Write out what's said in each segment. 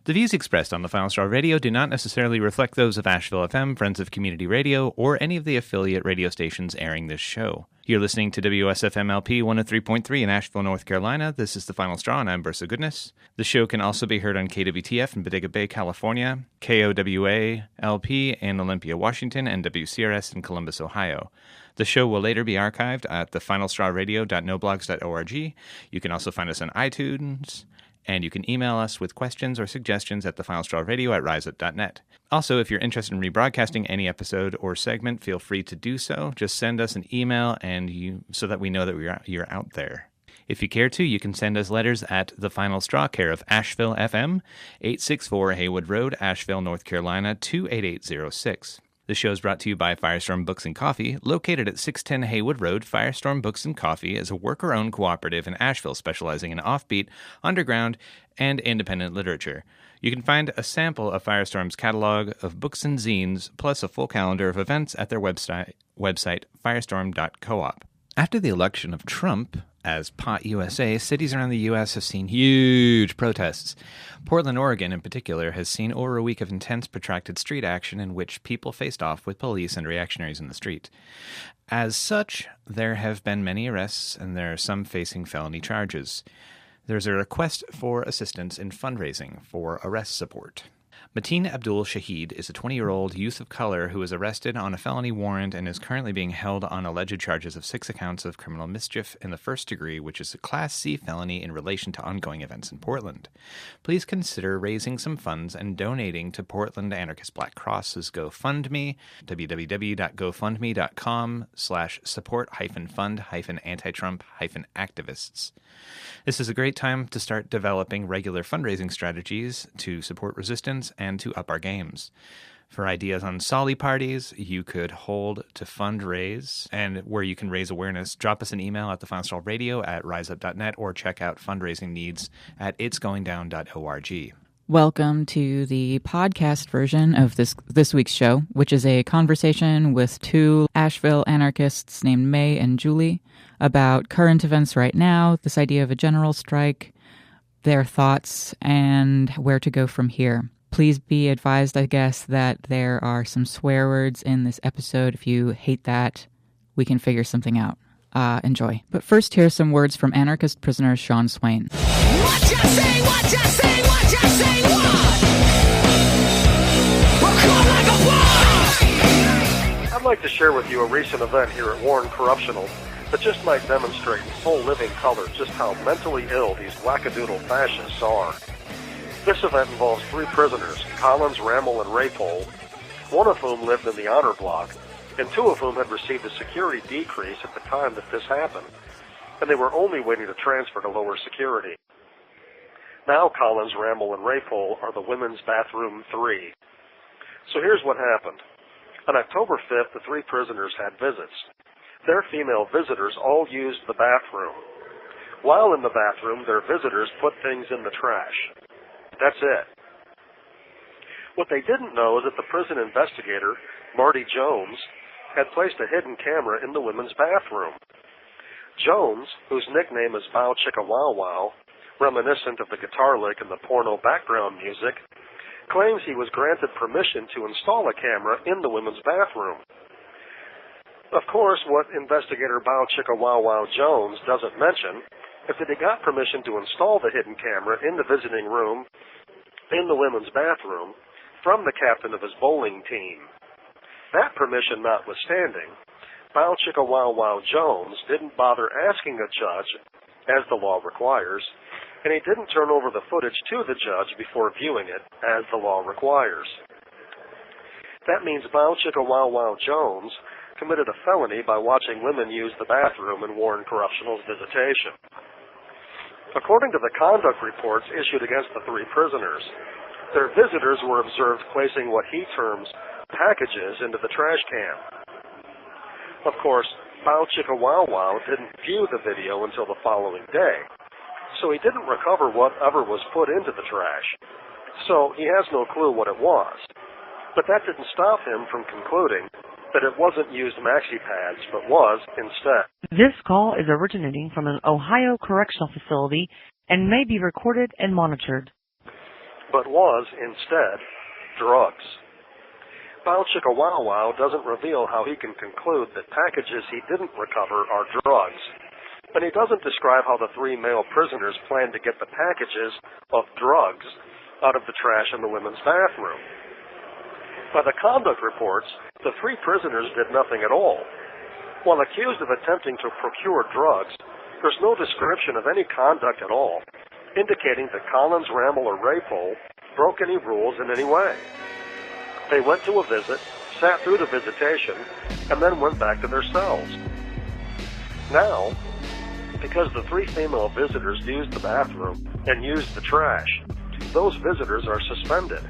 The views expressed on the Final Straw Radio do not necessarily reflect those of Asheville FM, Friends of Community Radio, or any of the affiliate radio stations airing this show. You're listening to WSFM-LP 103.3 in Asheville, North Carolina. This is The Final Straw, and I'm Bursa Goodness. The show can also be heard on KWTF in Bodega Bay, California, KOWA-LP in Olympia, Washington, and WCRS in Columbus, Ohio. The show will later be archived at thefinalstrawradio.noblogs.org. You can also find us on iTunes, and you can email us with questions or suggestions at thefinalstrawradio@riseup.net. Also, if you're interested in rebroadcasting any episode or segment, feel free to do so. Just send us an email so that we know that you're out there. If you care to, you can send us letters at The Final Straw, care of Asheville FM, 864 Haywood Road, Asheville, North Carolina, 28806. The show is brought to you by Firestorm Books and Coffee. Located at 610 Haywood Road, Firestorm Books and Coffee is a worker-owned cooperative in Asheville specializing in offbeat, underground, and independent literature. You can find a sample of Firestorm's catalog of books and zines, plus a full calendar of events at their website firestorm.coop. After the election of Trump as POTUSA, cities around the U.S. have seen huge protests. Portland, Oregon, in particular, has seen over a week of intense, protracted street action in which people faced off with police and reactionaries in the street. As such, there have been many arrests, and there are some facing felony charges. There's a request for assistance in fundraising for arrest support. Mateen Abdul Shaheed is a 20-year-old youth of color who was arrested on a felony warrant and is currently being held on alleged charges of 6 accounts of criminal mischief in the first degree, which is a Class C felony in relation to ongoing events in Portland. Please consider raising some funds and donating to Portland Anarchist Black Cross's GoFundMe, www.gofundme.com/support-fund-anti-Trump-activists. This is a great time to start developing regular fundraising strategies to support resistance and to up our games. For ideas on Solly parties you could hold to fundraise and where you can raise awareness, drop us an email at thefinalstrawradio@riseup.net or check out fundraising needs at itsgoingdown.org. Welcome to the podcast version of this week's show, which is a conversation with 2 Asheville anarchists named May and Julie about current events right now, this idea of a general strike, their thoughts, and where to go from here. Please be advised, I guess, that there are some swear words in this episode. If you hate that, we can figure something out. Enjoy. But first, here's some words from anarchist prisoner Shon Swain. What you say, what you say, what you say, what? We're caught like a wall! I'd like to share with you a recent event here at Warren Corruptional that just might demonstrate in full living color just how mentally ill these wackadoodle fascists are. This event involves 3 prisoners, Collins, Rammel, and Raypole, one of whom lived in the honor block, and 2 of whom had received a security decrease at the time that this happened, and they were only waiting to transfer to lower security. Now Collins, Rammel, and Raypole are the women's bathroom 3. So here's what happened. On October 5th, the 3 prisoners had visits. Their female visitors all used the bathroom. While in the bathroom, their visitors put things in the trash. That's it. What they didn't know is that the prison investigator, Marty Jones, had placed a hidden camera in the women's bathroom. Jones, whose nickname is Bow Chicka Wow Wow, reminiscent of the guitar lick in the porno background music, claims he was granted permission to install a camera in the women's bathroom. Of course, what investigator Bow Chicka Wow Wow Jones doesn't mention is that he got permission to install the hidden camera in the visiting room in the women's bathroom from the captain of his bowling team. That permission notwithstanding, Bow Chicka Wow Wow Jones didn't bother asking a judge, as the law requires, and he didn't turn over the footage to the judge before viewing it, as the law requires. That means Bow Chicka Wow Wow Jones committed a felony by watching women use the bathroom in Warren Corruptional's visitation. According to the conduct reports issued against the 3 prisoners, their visitors were observed placing what he terms packages into the trash can. Of course, Bow Chicka Wow Wow didn't view the video until the following day, so he didn't recover whatever was put into the trash. So he has no clue what it was. But that didn't stop him from concluding that it wasn't used maxi pads, but was instead. This call is originating from an Ohio correctional facility and may be recorded and monitored. but was, instead, drugs. Bao Chicka Wow Wow doesn't reveal how he can conclude that packages he didn't recover are drugs, and he doesn't describe how the 3 male prisoners planned to get the packages of drugs out of the trash in the women's bathroom. By the conduct reports, the 3 prisoners did nothing at all. While accused of attempting to procure drugs, there's no description of any conduct at all, indicating that Collins, Ramel, or Raypole broke any rules in any way. They went to a visit, sat through the visitation, and then went back to their cells. Now, because the 3 female visitors used the bathroom and used the trash, those visitors are suspended.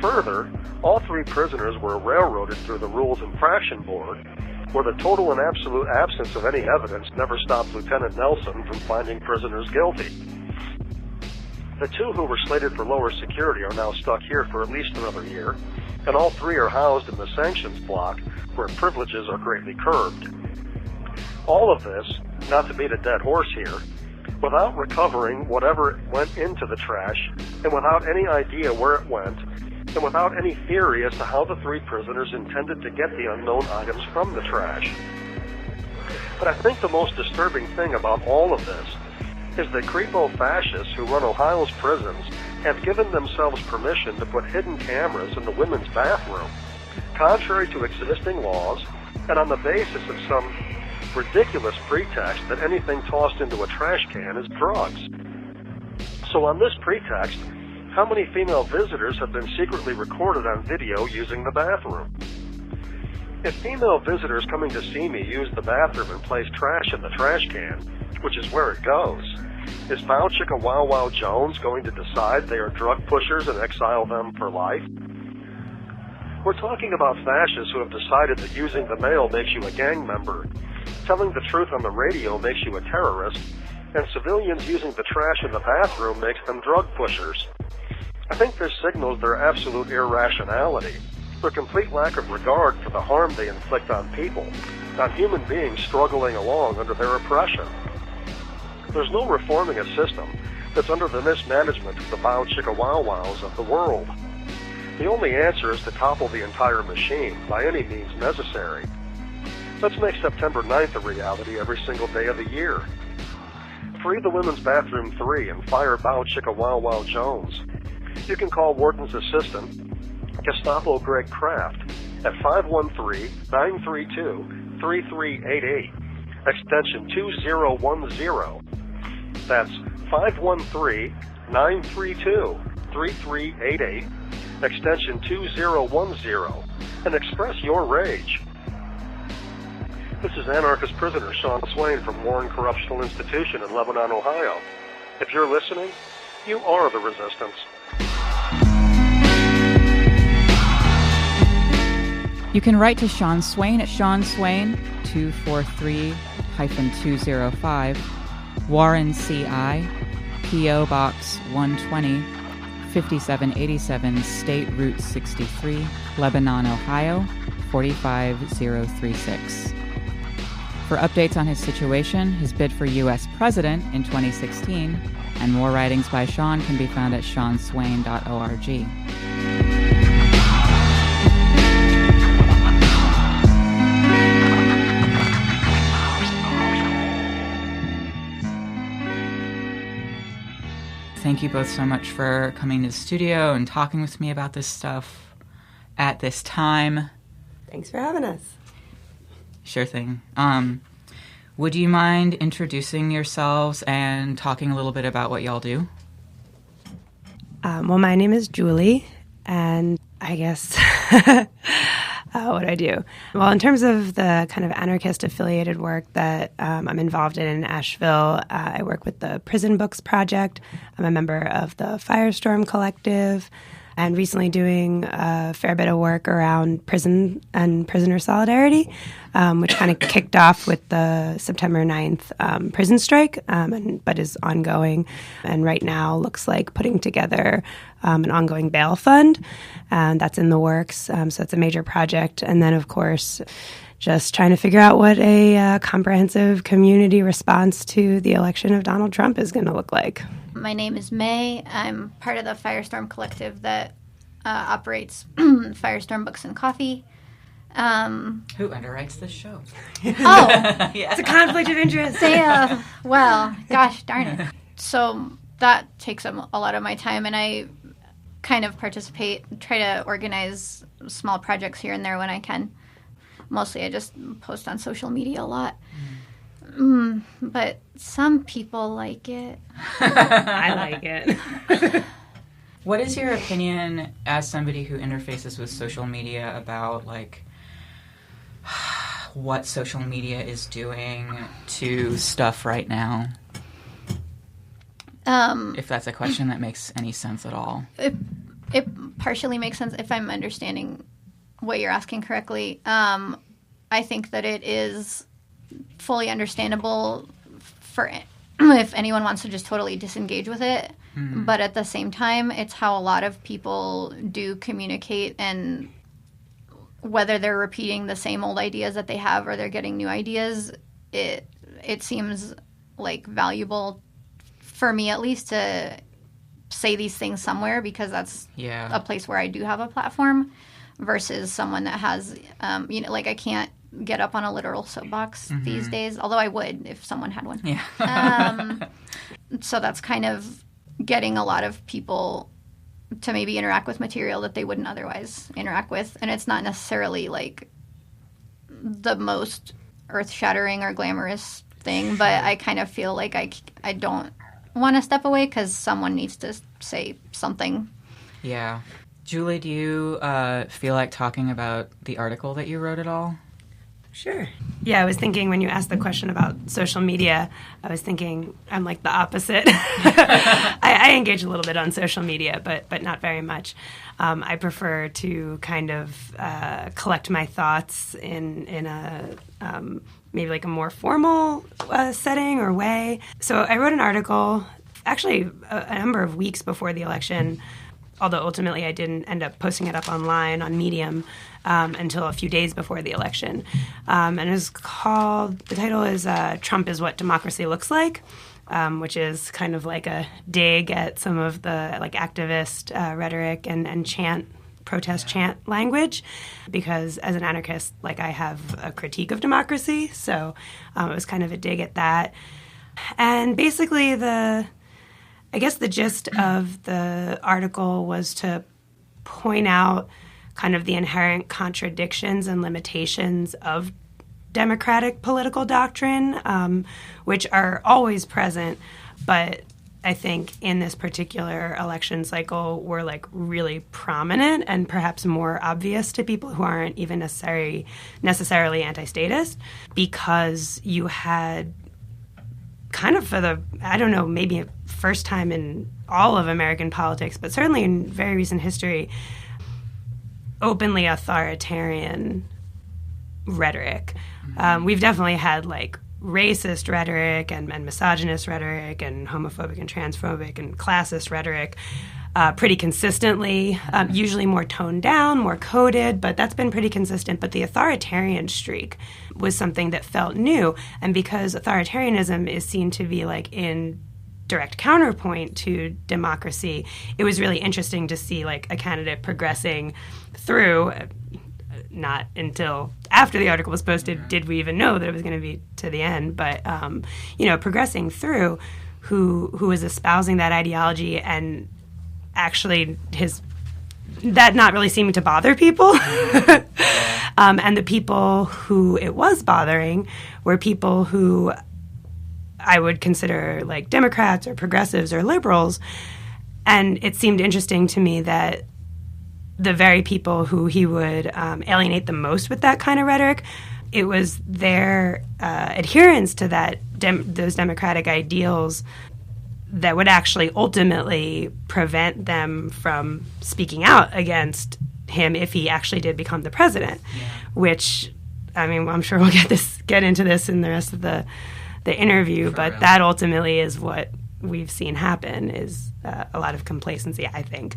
Further, all 3 prisoners were railroaded through the Rules Infraction Board, where the total and absolute absence of any evidence never stopped Lieutenant Nelson from finding prisoners guilty. The 2 who were slated for lower security are now stuck here for at least another year, and all 3 are housed in the sanctions block, where privileges are greatly curbed. All of this, not to beat a dead horse here, without recovering whatever went into the trash, and without any idea where it went, and without any theory as to how the 3 prisoners intended to get the unknown items from the trash. But I think the most disturbing thing about all of this is that creepo fascists who run Ohio's prisons have given themselves permission to put hidden cameras in the women's bathroom, contrary to existing laws, and on the basis of some ridiculous pretext that anything tossed into a trash can is drugs. So on this pretext, how many female visitors have been secretly recorded on video using the bathroom? If female visitors coming to see me use the bathroom and place trash in the trash can, which is where it goes, is Bao Chicka Wow Wow Jones going to decide they are drug pushers and exile them for life? We're talking about fascists who have decided that using the mail makes you a gang member, telling the truth on the radio makes you a terrorist, and civilians using the trash in the bathroom makes them drug pushers. I think this signals their absolute irrationality, their complete lack of regard for the harm they inflict on people, on human beings struggling along under their oppression. There's no reforming a system that's under the mismanagement of the Bao Chicka Wow Wows of the world. The only answer is to topple the entire machine by any means necessary. Let's make September 9th a reality every single day of the year. Free the women's bathroom 3 and fire Bao Chicka Wow Wow Jones. You can call Warden's assistant, Gestapo Greg Kraft, at 513-932-3388, extension 2010. That's 513-932-3388, extension 2010, and express your rage. This is anarchist prisoner Shon from Warren Correctional Institution in Lebanon, Ohio. If you're listening, you are the resistance. You can write to Shon Swain at Shon Swain, 243-205, Warren CI, P.O. Box 120, 5787 State Route 63, Lebanon, Ohio, 45036. For updates on his situation, his bid for U.S. President in 2016, and more writings by Shon can be found at shonswain.org. Thank you both so much for coming to the studio and talking with me about this stuff at this time. Thanks for having us. Sure thing. Would you mind introducing yourselves and talking a little bit about what y'all do? Well, my name is Julie, and I guess what I do. Well, in terms of the kind of anarchist-affiliated work that I'm involved in Asheville, I work with the Prison Books Project. I'm a member of the Firestorm Collective, and recently doing a fair bit of work around prison and prisoner solidarity, which kind of kicked off with the September 9th prison strike, but is ongoing, and right now looks like putting together an ongoing bail fund, and that's in the works. So it's a major project. And then, of course, just trying to figure out what a comprehensive community response to the election of Donald Trump is going to look like. My name is May. I'm part of the Firestorm Collective that operates Firestorm Books and Coffee. Who underwrites this show? Oh! Yeah. It's a conflict of interest. Well, gosh darn it. So that takes up a lot of my time, and I kind of try to organize small projects here and there when I can. Mostly I just post on social media a lot. But some people like it. I like it. What is your opinion as somebody who interfaces with social media about, like, what social media is doing to stuff right now? If that's a question that makes any sense at all. It partially makes sense if I'm understanding what you're asking correctly. I think that it is fully understandable for if anyone wants to just totally disengage with it. Mm-hmm. But at the same time, it's how a lot of people do communicate, and whether they're repeating the same old ideas that they have or they're getting new ideas, it seems like valuable for me at least to say these things somewhere, because that's a place where I do have a platform, versus someone that has, like I can't get up on a literal soapbox these days, although I would if someone had one. Yeah. So that's kind of getting a lot of people to maybe interact with material that they wouldn't otherwise interact with. And it's not necessarily like the most earth-shattering or glamorous thing, but I kind of feel like I don't want to step away because someone needs to say something. Yeah. Julie, do you feel like talking about the article that you wrote at all? Sure. Yeah, I was thinking when you asked the question about social media, I was thinking I'm like the opposite. I engage a little bit on social media, but not very much. I prefer to kind of collect my thoughts in a maybe like a more formal setting or way. So I wrote an article actually a number of weeks before the election, although ultimately I didn't end up posting it up online on Medium until a few days before the election. And it was called, the title is Trump is What Democracy Looks Like, which is kind of like a dig at some of the like activist rhetoric and protest chant language, because as an anarchist, like I have a critique of democracy. So it was kind of a dig at that. And basically I guess the gist of the article was to point out kind of the inherent contradictions and limitations of democratic political doctrine, which are always present, but I think in this particular election cycle were like really prominent and perhaps more obvious to people who aren't even necessarily anti-statist, because you had kind of for the, I don't know, maybe first time in all of American politics, but certainly in very recent history, openly authoritarian rhetoric. We've definitely had like racist rhetoric and misogynist rhetoric and homophobic and transphobic and classist rhetoric pretty consistently, usually more toned down, more coded, but that's been pretty consistent. But the authoritarian streak was something that felt new. And because authoritarianism is seen to be like in direct counterpoint to democracy, it was really interesting to see like a candidate progressing through. Not until after the article was posted did we even know that it was going to be to the end, but progressing through who was espousing that ideology and actually that not really seeming to bother people. And the people who it was bothering were people who I would consider like Democrats or progressives or liberals. And it seemed interesting to me that the very people who he would alienate the most with that kind of rhetoric, it was their adherence to those democratic ideals that would actually ultimately prevent them from speaking out against him if he actually did become the president. Yeah. Which, I mean, I'm sure we'll get into this in the rest of the interview, but that ultimately is what we've seen happen, is a lot of complacency, I think.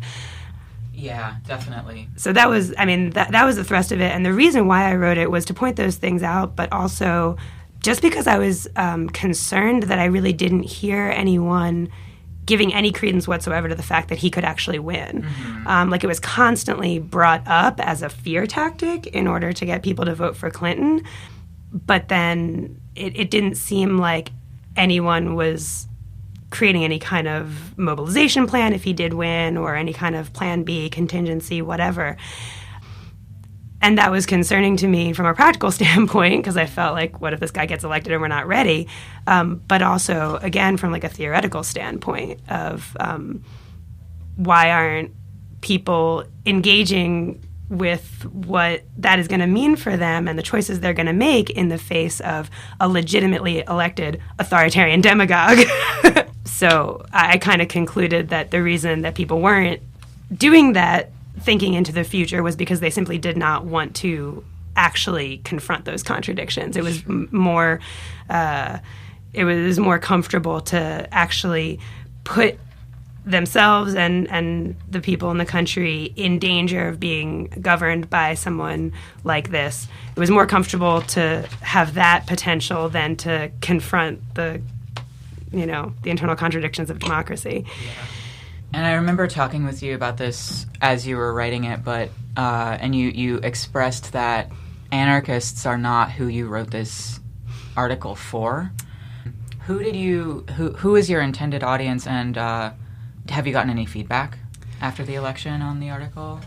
Yeah, definitely. So that was, that was the thrust of it. And the reason why I wrote it was to point those things out, but also just because I was concerned that I really didn't hear anyone giving any credence whatsoever to the fact that he could actually win. Like, it was constantly brought up as a fear tactic in order to get people to vote for Clinton. But then it didn't seem like anyone was creating any kind of mobilization plan if he did win, or any kind of plan B, contingency, whatever. And that was concerning to me from a practical standpoint, because I felt like, what if this guy gets elected and we're not ready? But also, again, from like a theoretical standpoint of why aren't people engaging with what that is going to mean for them and the choices they're going to make in the face of a legitimately elected authoritarian demagogue. So I kind of concluded that the reason that people weren't doing that, thinking into the future, was because they simply did not want to actually confront those contradictions. It was more comfortable to actually put themselves and the people in the country in danger of being governed by someone like this. It was more comfortable to have that potential than to confront the internal contradictions of democracy. Yeah. And I remember talking with you about this as you were writing it, but and you expressed that anarchists are not who you wrote this article for. Who is your intended audience, and have you gotten any feedback after the election on the article?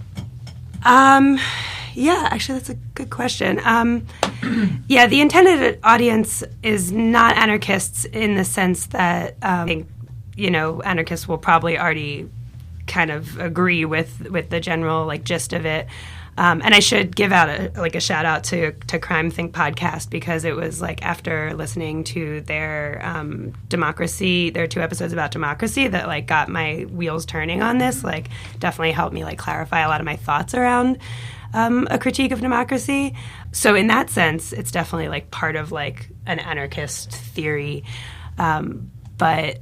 Yeah, actually, that's a good question. Yeah, the intended audience is not anarchists in the sense that I think, anarchists will probably already kind of agree with the general gist of it. And I should give out a shout out to Crime Think podcast, because it was after listening to their democracy, their 2 episodes about democracy, that got my wheels turning on this. Definitely helped me clarify a lot of my thoughts around a critique of democracy. So in that sense, it's definitely part of an anarchist theory. But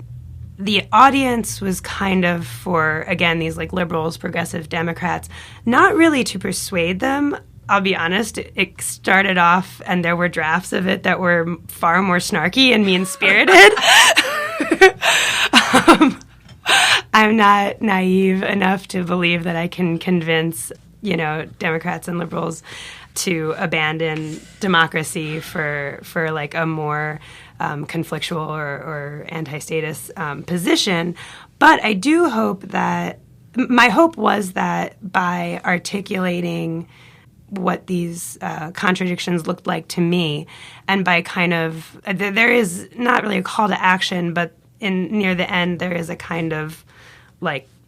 the audience was kind of for, again, these liberals, progressive Democrats, not really to persuade them. I'll be honest, it started off and there were drafts of it that were far more snarky and mean-spirited. I'm not naive enough to believe that I can convince, Democrats and liberals to abandon democracy for a more conflictual or anti-status position. But I do hope that, my hope was that by articulating what these contradictions looked like to me, and by kind of, there is not really a call to action, but near the end there is a kind of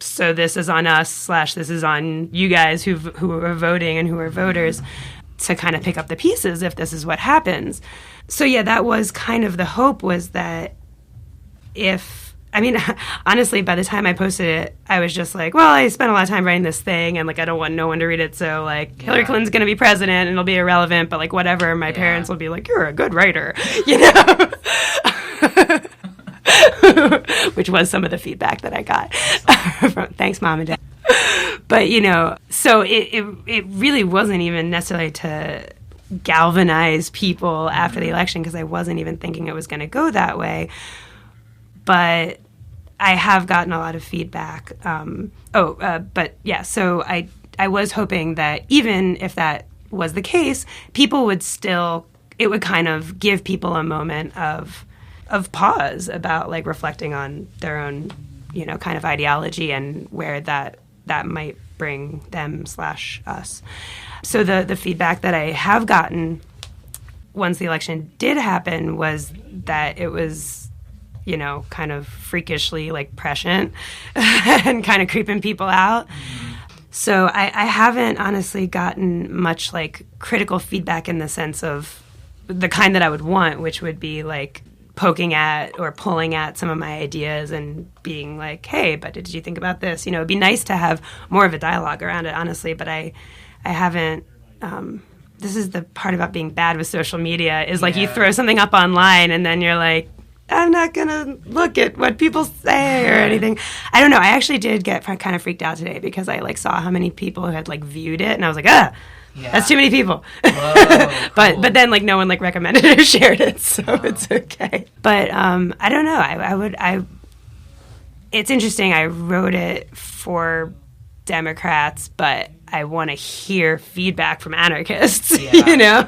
so this is on us / this is on you guys who are voting and who are voters, to kind of pick up the pieces if this is what happens. So yeah, that was kind of the hope, was that honestly, by the time I posted it, I was just well, I spent a lot of time writing this thing, and I don't want no one to read it, so Hillary Clinton's going to be president and it'll be irrelevant, but whatever, my parents will be you're a good writer, which was some of the feedback that I got. Thanks, Mom and Dad. But, so it really wasn't even necessarily to galvanize people after the election, because I wasn't even thinking it was going to go that way. But I have gotten a lot of feedback. But yeah, so I was hoping that even if that was the case, people would still, it would kind of give people a moment of pause about reflecting on their own, kind of ideology and where that might bring them / us. So the feedback that I have gotten once the election did happen was that it was, kind of freakishly prescient and kind of creeping people out. So I haven't honestly gotten much critical feedback in the sense of the kind that I would want, which would be poking at or pulling at some of my ideas and being hey, but did you think about this? It'd be nice to have more of a dialogue around it, honestly, but I haven't. This is the part about being bad with social media, is you throw something up online and then you're I'm not going to look at what people say or anything. I don't know. I actually did get kind of freaked out today because I saw how many people who had viewed it, and I was that's too many people. Whoa, but then no one recommended it or shared it, so it's okay. But I don't know. it's interesting. I wrote it for Democrats, but I want to hear feedback from anarchists. Yeah.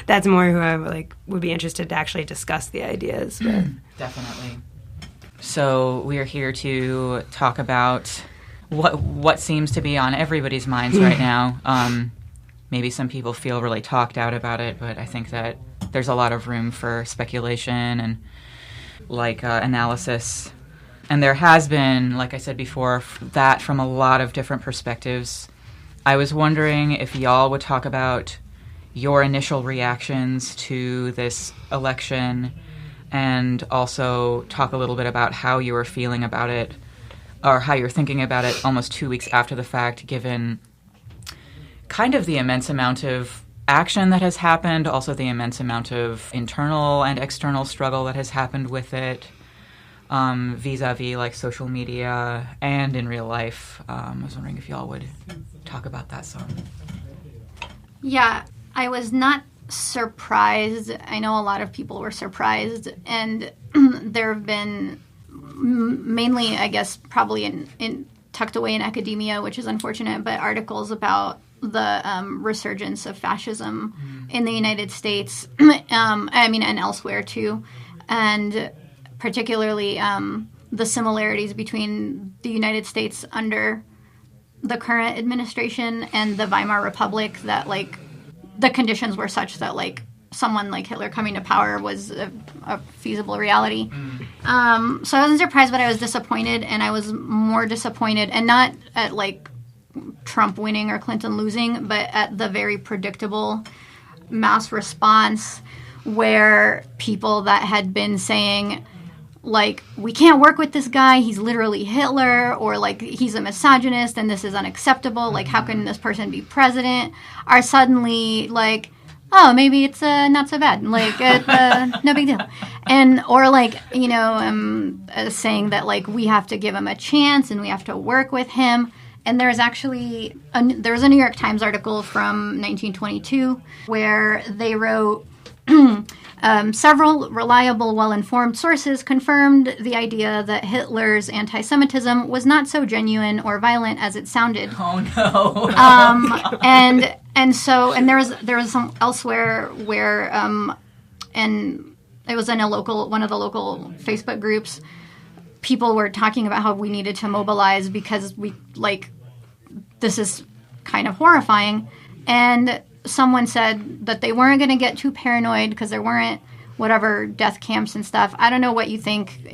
That's more who I would be interested to actually discuss the ideas with. Definitely. So we're here to talk about what seems to be on everybody's minds right now. Maybe some people feel really talked out about it, but I think that there's a lot of room for speculation and analysis. And there has been, like I said before, that from a lot of different perspectives. I was wondering if y'all would talk about your initial reactions to this election and also talk a little bit about how you were feeling about it or how you're thinking about it almost 2 weeks after the fact, given kind of the immense amount of action that has happened, also the immense amount of internal and external struggle that has happened with it, vis-a-vis social media and in real life. I was wondering if y'all would talk about that some. Yeah, I was not surprised. I know a lot of people were surprised, and there have been mainly, I guess, probably in tucked away in academia, which is unfortunate, but articles about the resurgence of fascism in the United States, and elsewhere too, and particularly the similarities between the United States under the current administration and the Weimar Republic, that the conditions were such that someone like Hitler coming to power was a feasible reality. So I wasn't surprised, but I was disappointed, and I was more disappointed, and not at Trump winning or Clinton losing, but at the very predictable mass response where people that had been saying, we can't work with this guy, he's literally Hitler, or he's a misogynist and this is unacceptable, how can this person be president, are suddenly oh, maybe it's not so bad, no big deal. And or saying that we have to give him a chance and we have to work with him. And there's actually there was a New York Times article from 1922 where they wrote, several reliable, well-informed sources confirmed the idea that Hitler's anti-Semitism was not so genuine or violent as it sounded. Oh no! And there was some elsewhere where and it was in one of the local Facebook groups. People were talking about how we needed to mobilize because this is kind of horrifying, and someone said that they weren't going to get too paranoid because there weren't whatever death camps and stuff. I don't know what you think,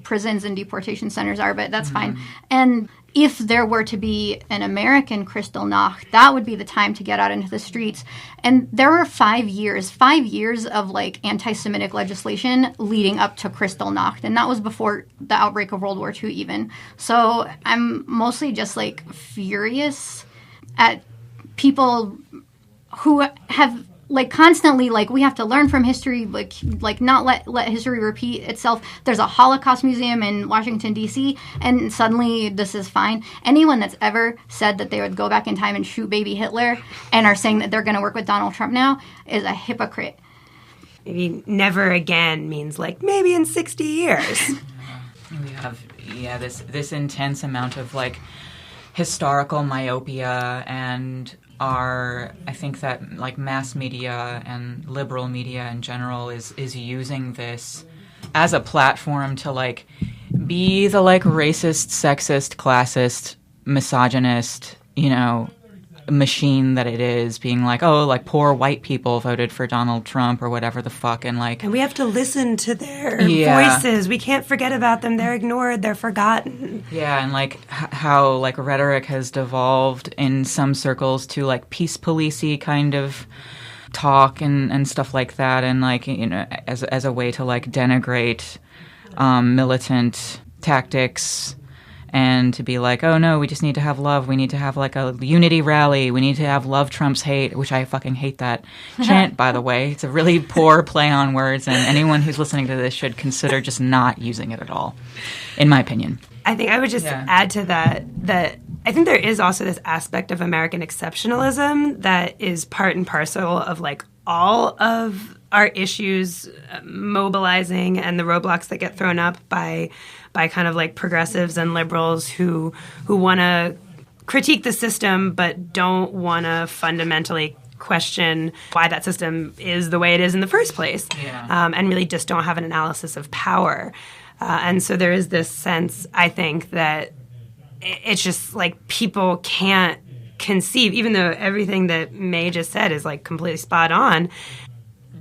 prisons and deportation centers are, but that's fine. And if there were to be an American Kristallnacht, that would be the time to get out into the streets. And there were 5 years of anti-Semitic legislation leading up to Kristallnacht, and that was before the outbreak of World War II even. So I'm mostly just furious at people who have constantly we have to learn from history, not let history repeat itself. There's a Holocaust museum in Washington D.C. and suddenly this is fine. Anyone that's ever said that they would go back in time and shoot baby Hitler and are saying that they're going to work with Donald Trump now is a hypocrite. Maybe never again means maybe in 60 years. We have this intense amount of historical myopia, and I think that mass media and liberal media in general is using this as a platform to be the racist, sexist, classist, misogynist, machine that it is, being poor white people voted for Donald Trump or whatever the fuck, and and we have to listen to their voices. We can't forget about them. They're ignored. They're forgotten. Yeah, and how rhetoric has devolved in some circles to peace policey kind of talk and stuff like that, and as a way to denigrate militant tactics. And to be oh no, we just need to have love. We need to have a unity rally. We need to have love trumps hate, which I fucking hate that chant, by the way. It's a really poor play on words, and anyone who's listening to this should consider just not using it at all, in my opinion. I think I would just add to that I think there is also this aspect of American exceptionalism that is part and parcel of all of are issues mobilizing and the roadblocks that get thrown up by kind of like progressives and liberals who want to critique the system but don't want to fundamentally question why that system is the way it is in the first place, and really just don't have an analysis of power. And so there is this sense, I think, that it's just like people can't conceive, even though everything that May just said is like completely spot on,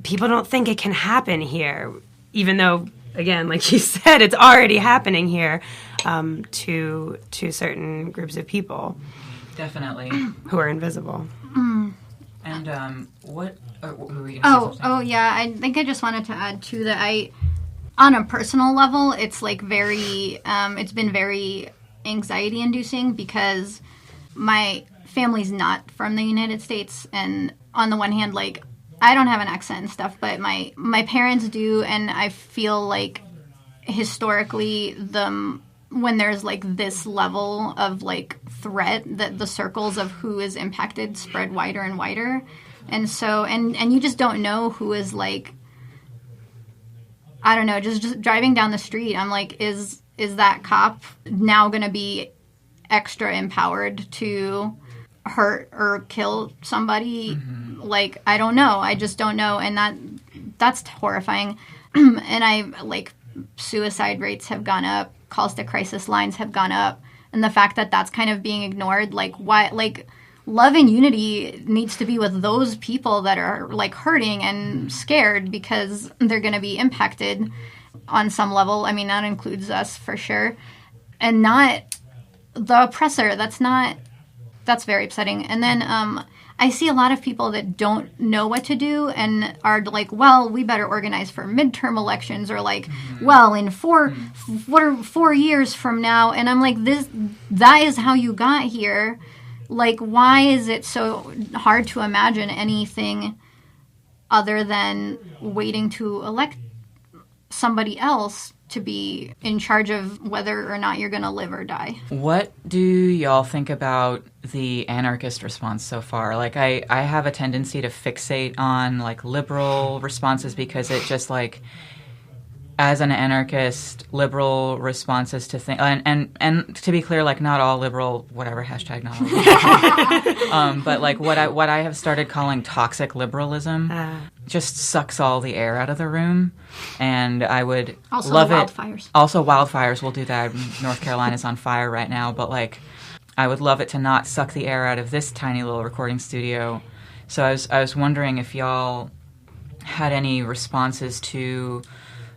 people don't think it can happen here, even though, again, like you said, it's already happening here to certain groups of people. Definitely. Who are invisible. And what were you going to say something? Oh, yeah. I think I just wanted to add, too, that on a personal level, it's like very, it's been very anxiety-inducing because my family's not from the United States. And on the one hand, like, I don't have an accent and stuff, but my parents do. And I feel like historically, when there's like this level of like threat, that the circles of who is impacted spread wider and wider. And so, and you just don't know who is like, I don't know, just driving down the street, I'm like, is that cop now going to be extra empowered to hurt or kill somebody? Mm-hmm. Like, I don't know. I just don't know. And that's horrifying. And suicide rates have gone up. Calls to crisis lines have gone up. And the fact that that's kind of being ignored, like, why, like, love and unity needs to be with those people that are, like, hurting and scared because they're going to be impacted on some level. I mean, that includes us for sure. And not the oppressor. That's very upsetting. And then I see a lot of people that don't know what to do and are like, well, we better organize for midterm elections, or like, well, in 4 years from now. And I'm like, that is how you got here. Like, why is it so hard to imagine anything other than waiting to elect somebody else to be in charge of whether or not you're going to live or die? What do y'all think about the anarchist response so far? Like, I have a tendency to fixate on, like, liberal responses because it just, like, as an anarchist, liberal responses to things, and to be clear, like, not all liberal, whatever, hashtag not all liberal, but, like, what I have started calling toxic liberalism just sucks all the air out of the room, and I would also love wildfires. Also, wildfires will do that. North Carolina's on fire right now, but, like, I would love it to not suck the air out of this tiny little recording studio. So I was wondering if y'all had any responses to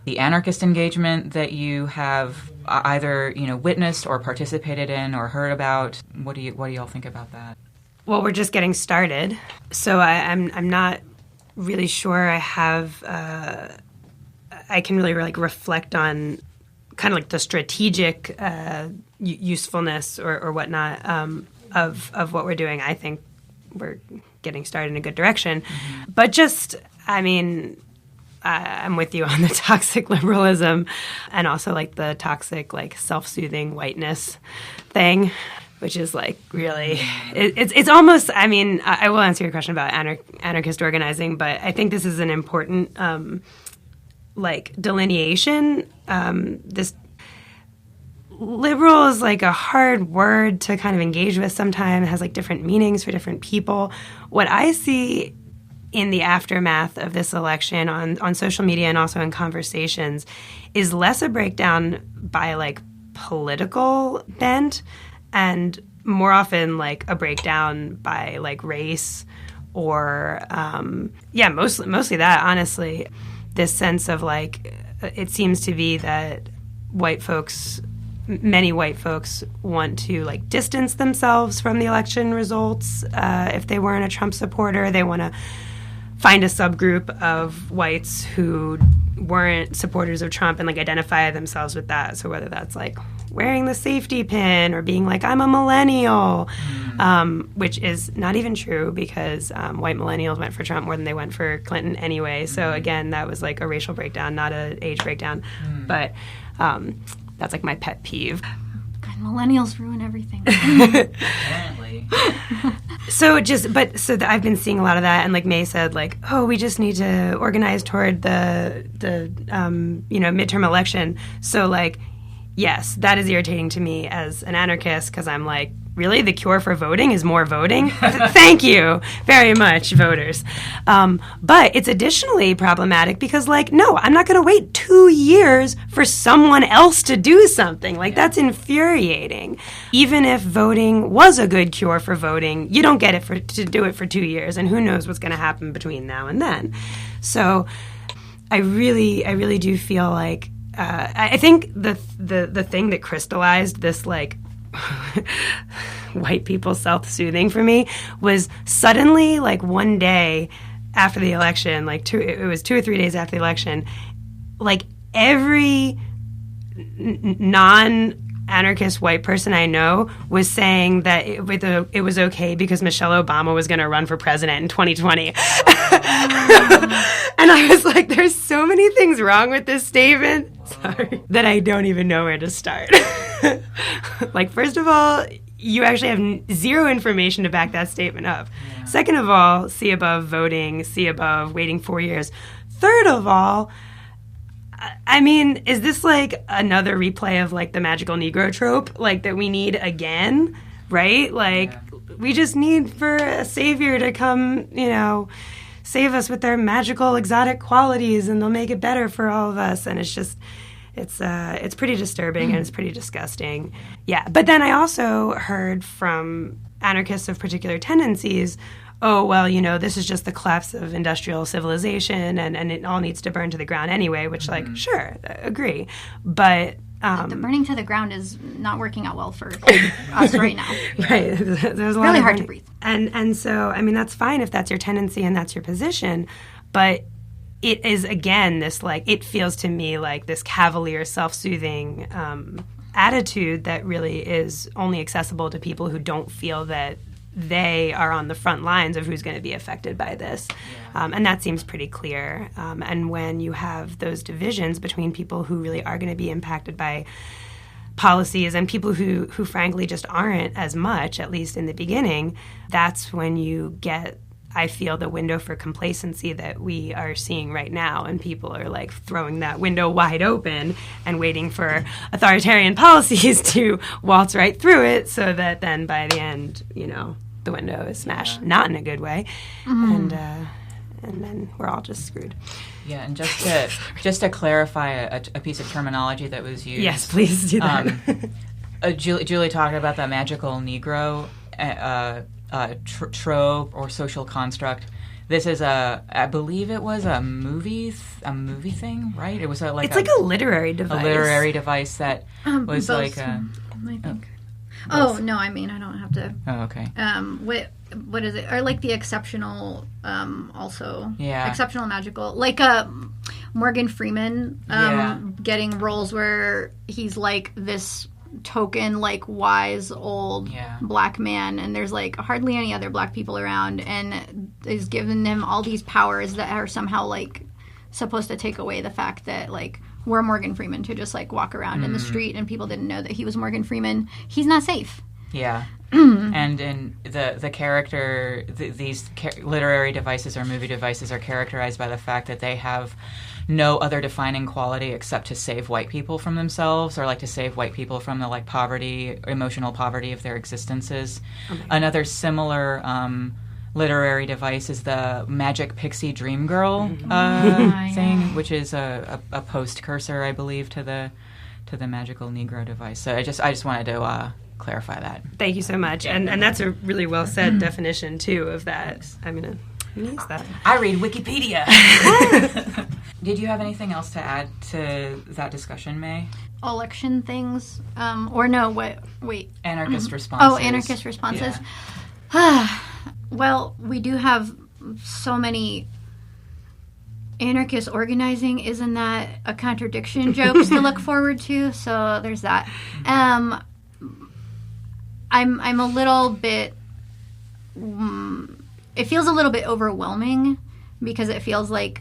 the anarchist engagement that you have either, witnessed or participated in or heard about. What do y'all think about that? Well, we're just getting started, so I'm not really sure I have. I can really like reflect on kind of like the strategic usefulness or whatnot of what we're doing. I think we're getting started in a good direction, but just, I mean, I'm with you on the toxic liberalism and also like the toxic like self-soothing whiteness thing, which is like really it's almost, I mean, I will answer your question about anarchist organizing, but I think this is an important like delineation. This liberal is like a hard word to kind of engage with sometimes. It has like different meanings for different people. What I see in the aftermath of this election on social media and also in conversations is less a breakdown by like political bent and more often like a breakdown by like race or mostly that, honestly. This sense of like, it seems to be that many white folks want to like distance themselves from the election results. If they weren't a Trump supporter, they want to find a subgroup of whites who weren't supporters of Trump and like identify themselves with that. So whether that's like wearing the safety pin or being like, I'm a millennial, which is not even true because white millennials went for Trump more than they went for Clinton anyway. So again, that was like a racial breakdown, not an age breakdown. But that's like my pet peeve. God, millennials ruin everything. Apparently. So I've been seeing a lot of that, and like May said, like, oh, we just need to organize toward the midterm election. So like, yes, that is irritating to me as an anarchist, because I'm like, really, the cure for voting is more voting? Thank you very much, voters. But it's additionally problematic because, like, no, I'm not going to wait 2 years for someone else to do something. Like, that's infuriating. Even if voting was a good cure for voting, you don't get it to do it for 2 years, and who knows what's going to happen between now and then. So I really do feel like I think the thing that crystallized this, like, white people self-soothing for me was suddenly, like, one day after the election, like it was 2 or 3 days after the election, like every non-anarchist white person I know was saying that it was okay because Michelle Obama was going to run for president in 2020. And I was like, there's so many things wrong with this statement, that I don't even know where to start. Like, first of all, you actually have zero information to back that statement up. Yeah. Second of all, see above voting, see above waiting 4 years. Third of all, I mean, is this like another replay of like the magical Negro trope, like that we need again, right? Like, we just need for a savior to come, save us with their magical exotic qualities, and they'll make it better for all of us. And it's just, it's pretty disturbing and it's pretty disgusting. Yeah. But then I also heard from anarchists of particular tendencies, oh, well, this is just the clefts of industrial civilization, and it all needs to burn to the ground anyway, which, like, sure, agree. But the burning to the ground is not working out well for us right now. Right. There's a lot really of hard to breathe. And so, I mean, that's fine if that's your tendency and that's your position, but it is, again, this, like, it feels to me like this cavalier, self-soothing attitude that really is only accessible to people who don't feel that they are on the front lines of who's going to be affected by this. And that seems pretty clear. And when you have those divisions between people who really are going to be impacted by policies and people who frankly just aren't as much, at least in the beginning, that's when you get, I feel, the window for complacency that we are seeing right now. And people are like throwing that window wide open and waiting for authoritarian policies to waltz right through it, so that then by the end, the window is smashed, not in a good way. And then we're all just screwed. Yeah, and just to clarify a piece of terminology that was used. Yes, please do that. Julie talked about the magical Negro trope or social construct. This is I believe it was a movie thing, right? It was it's like a literary device. A literary device that was both, like I think. Oh no, I mean, I don't have to. Oh, okay. What is it? Or like the exceptional, also. Yeah. Exceptional magical, like Morgan Freeman, getting roles where he's like this token, like, wise old black man, and there's like hardly any other black people around, and is giving him all these powers that are somehow like supposed to take away the fact that, like, we're Morgan Freeman, to just like walk around in the street and people didn't know that he was Morgan Freeman. He's not safe. Yeah. And in the character, these literary devices or movie devices are characterized by the fact that they have no other defining quality except to save white people from themselves, or like to save white people from the, like, poverty, emotional poverty of their existences. Another similar literary device is the magic pixie dream girl thing, which is a post-cursor, I believe, to the magical Negro device. So I just wanted to clarify that. Thank you so much. And that's a really well said definition too of that. I'm going to use that. I read Wikipedia. Did you have anything else to add to that discussion, May? Election things? Or no, wait. Anarchist responses. Oh, anarchist responses. Yeah. Well, we do have so many anarchist organizing. Isn't that a contradiction? Jokes to look forward to. So there's that. I'm a little bit. It feels a little bit overwhelming because it feels like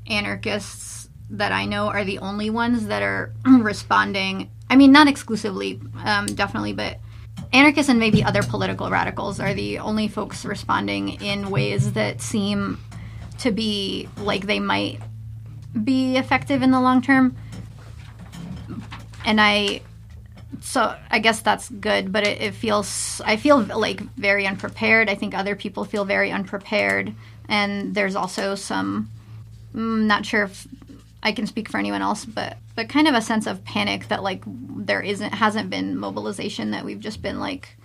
anarchists that I know are the only ones that are responding. I mean, not exclusively, definitely, but anarchists and maybe other political radicals are the only folks responding in ways that seem to be like they might be effective in the long term. And so I guess that's good, but I feel like very unprepared. I think other people feel very unprepared. And there's also some, not sure if I can speak for anyone else, but kind of a sense of panic that like hasn't been mobilization, that we've just been like,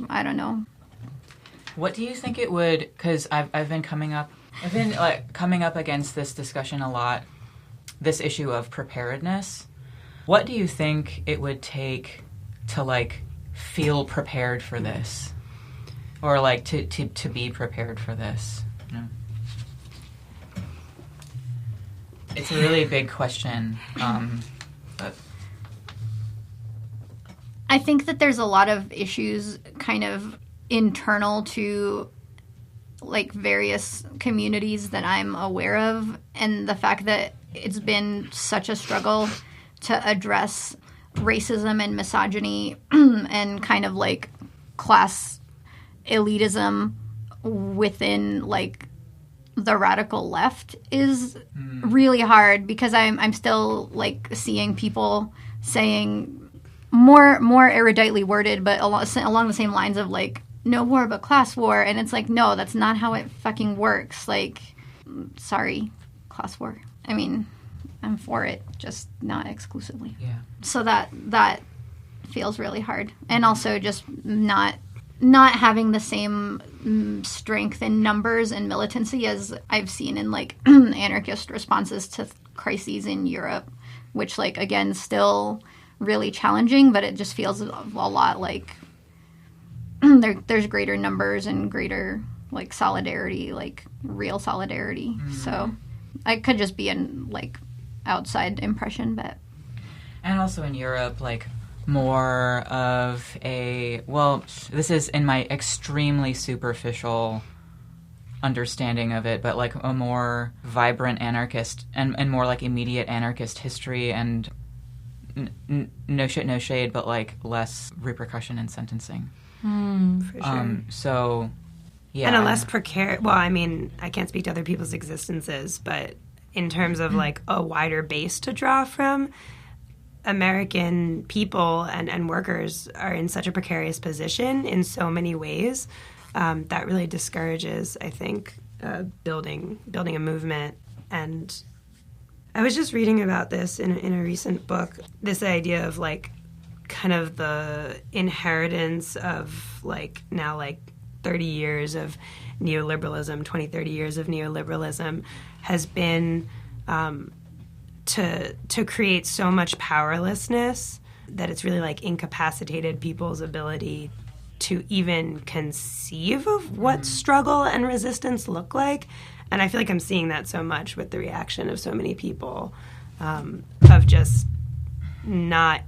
I don't know. What do you think it would, because I've been coming up against this discussion a lot, this issue of preparedness. What do you think it would take to like feel prepared for this, or like to be prepared for this? You know? It's a really big question. But I think that there's a lot of issues kind of internal to like various communities that I'm aware of, and the fact that it's been such a struggle to address racism and misogyny and kind of like class elitism within like the radical left is really hard, because I'm still like seeing people saying more eruditely worded, but along the same lines of like no war but class war, and it's like, no, that's not how it fucking works. Like, sorry, class war. I mean, I'm for it, just not exclusively. Yeah. So that feels really hard, and also just not having the same strength in numbers and militancy as I've seen in like anarchist responses to crises in Europe, which like again still really challenging, but it just feels a lot like there's greater numbers and greater like solidarity, like real solidarity. So I could just be an like outside impression, but and also in Europe, like more of a, well, this is in my extremely superficial understanding of it, but like a more vibrant anarchist and more like immediate anarchist history, and no shade, but like less repercussion and sentencing. For sure. So, yeah. And a less precarious, well, I mean, I can't speak to other people's existences, but in terms of like a wider base to draw from, American people and workers are in such a precarious position in so many ways that really discourages, I think, building a movement. And I was just reading about this in a recent book, this idea of like kind of the inheritance of like now like 30 years of neoliberalism, 20, 30 years of neoliberalism has been to create so much powerlessness that it's really like incapacitated people's ability to even conceive of what struggle and resistance look like. And I feel like I'm seeing that so much with the reaction of so many people, of just not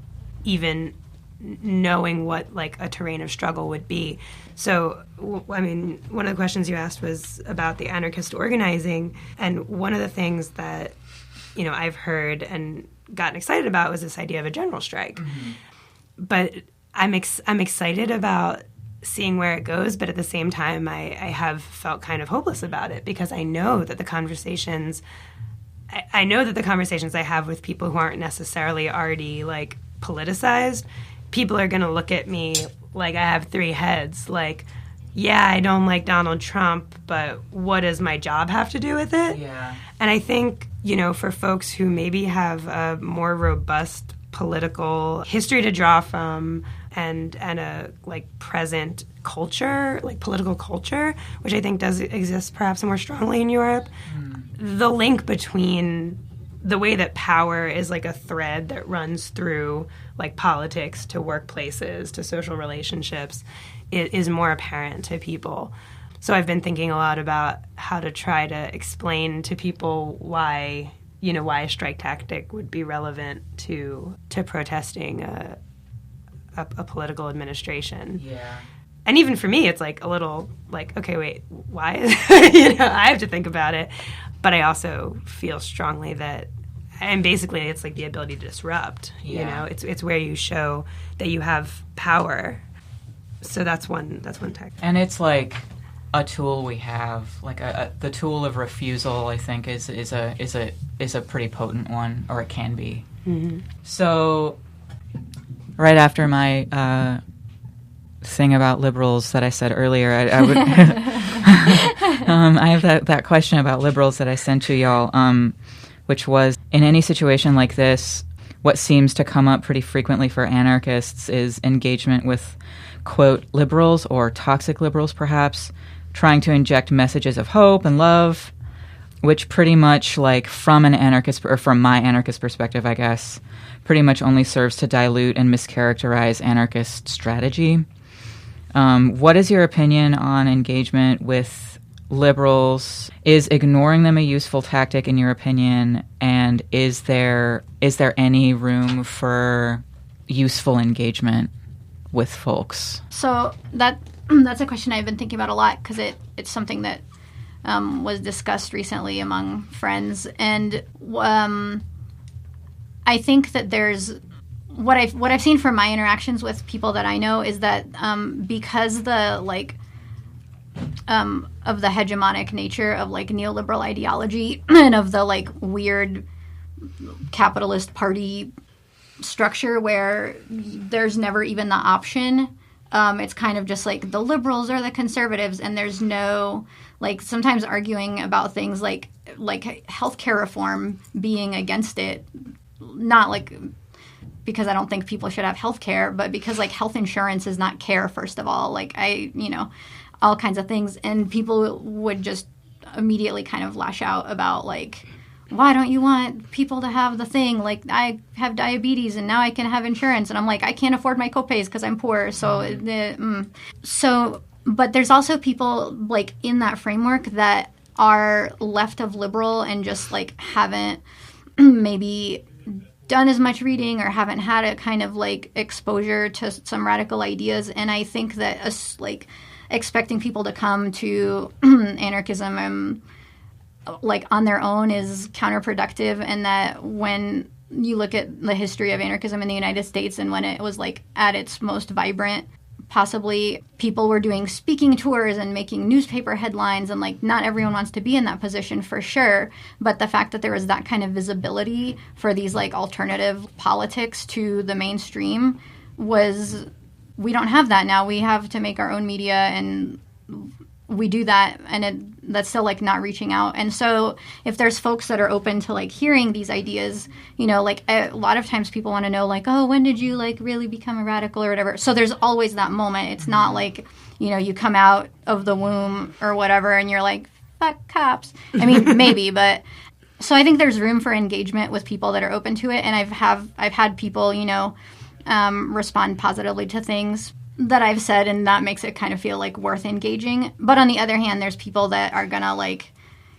even knowing what like a terrain of struggle would be. So, I mean, one of the questions you asked was about the anarchist organizing, and one of the things that, you know, I've heard and gotten excited about was this idea of a general strike. But I'm excited about seeing where it goes, but at the same time, I have felt kind of hopeless about it, because I know that the conversations I have with people who aren't necessarily already like politicized, people are going to look at me like I have three heads. Like, yeah, I don't like Donald Trump, but what does my job have to do with it? Yeah. And I think, you know, for folks who maybe have a more robust political history to draw from and a like present culture, like political culture, which I think does exist perhaps more strongly in Europe, the link between the way that power is like a thread that runs through like politics to workplaces to social relationships is more apparent to people. So I've been thinking a lot about how to try to explain to people why a strike tactic would be relevant to protesting a political administration. Yeah. And even for me, it's like a little like, okay, wait, why? I have to think about it. But I also feel strongly that, and basically it's like the ability to disrupt. Yeah. You know, it's where you show that you have power So that's one tactic. And it's like a tool we have, like the tool of refusal. I think is a pretty potent one, or it can be. Mm-hmm. So, right after my thing about liberals that I said earlier, I would I have that question about liberals that I sent to y'all, which was, in any situation like this, what seems to come up pretty frequently for anarchists is engagement with, quote, liberals or toxic liberals, perhaps, trying to inject messages of hope and love, which pretty much, like, from an anarchist, or from my anarchist perspective, I guess, pretty much only serves to dilute and mischaracterize anarchist strategy. What is your opinion on engagement with liberals? Is ignoring them a useful tactic, in your opinion? And is there any room for useful engagement with folks? So that's a question I've been thinking about a lot, because it's something that was discussed recently among friends, and I think that there's what I've seen from my interactions with people that I know is that because the of the hegemonic nature of like neoliberal ideology and of the like weird capitalist party structure where there's never even the option. It's kind of just like the liberals or the conservatives, and there's no, like, sometimes arguing about things like healthcare reform, being against it, not like because I don't think people should have healthcare, but because like health insurance is not care, first of all, like all kinds of things, and people would just immediately kind of lash out about like, why don't you want people to have the thing? Like, I have diabetes and now I can have insurance. And I'm like, I can't afford my copays because I'm poor. But there's also people like in that framework that are left of liberal and just like haven't maybe done as much reading or haven't had a kind of like exposure to some radical ideas. And I think that us like expecting people to come to anarchism like on their own is counterproductive, and that when you look at the history of anarchism in the United States and when it was like at its most vibrant, possibly people were doing speaking tours and making newspaper headlines, and like not everyone wants to be in that position for sure, but the fact that there was that kind of visibility for these like alternative politics to the mainstream was, we don't have that now. We have to make our own media, and we do that, and that's still like not reaching out. And so if there's folks that are open to like hearing these ideas, like a lot of times people want to know like, oh, when did you like really become a radical or whatever? So there's always that moment. It's not like, you come out of the womb or whatever and you're like, fuck cops. I mean, maybe, but so I think there's room for engagement with people that are open to it. And I've had people, respond positively to things that I've said, and that makes it kind of feel like worth engaging. But on the other hand, there's people that are gonna like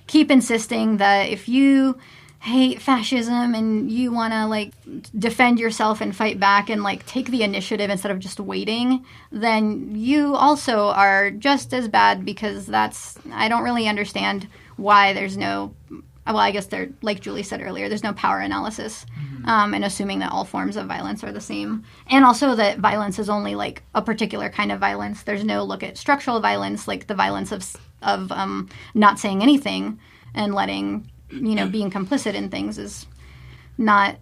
keep insisting that if you hate fascism and you want to like defend yourself and fight back and like take the initiative instead of just waiting, then you also are just as bad, because I don't really understand why there's no, well, I guess there, like Julie said earlier, there's no power analysis, and assuming that all forms of violence are the same. And also that violence is only like a particular kind of violence. There's no look at structural violence, like the violence of not saying anything and letting, being complicit in things is not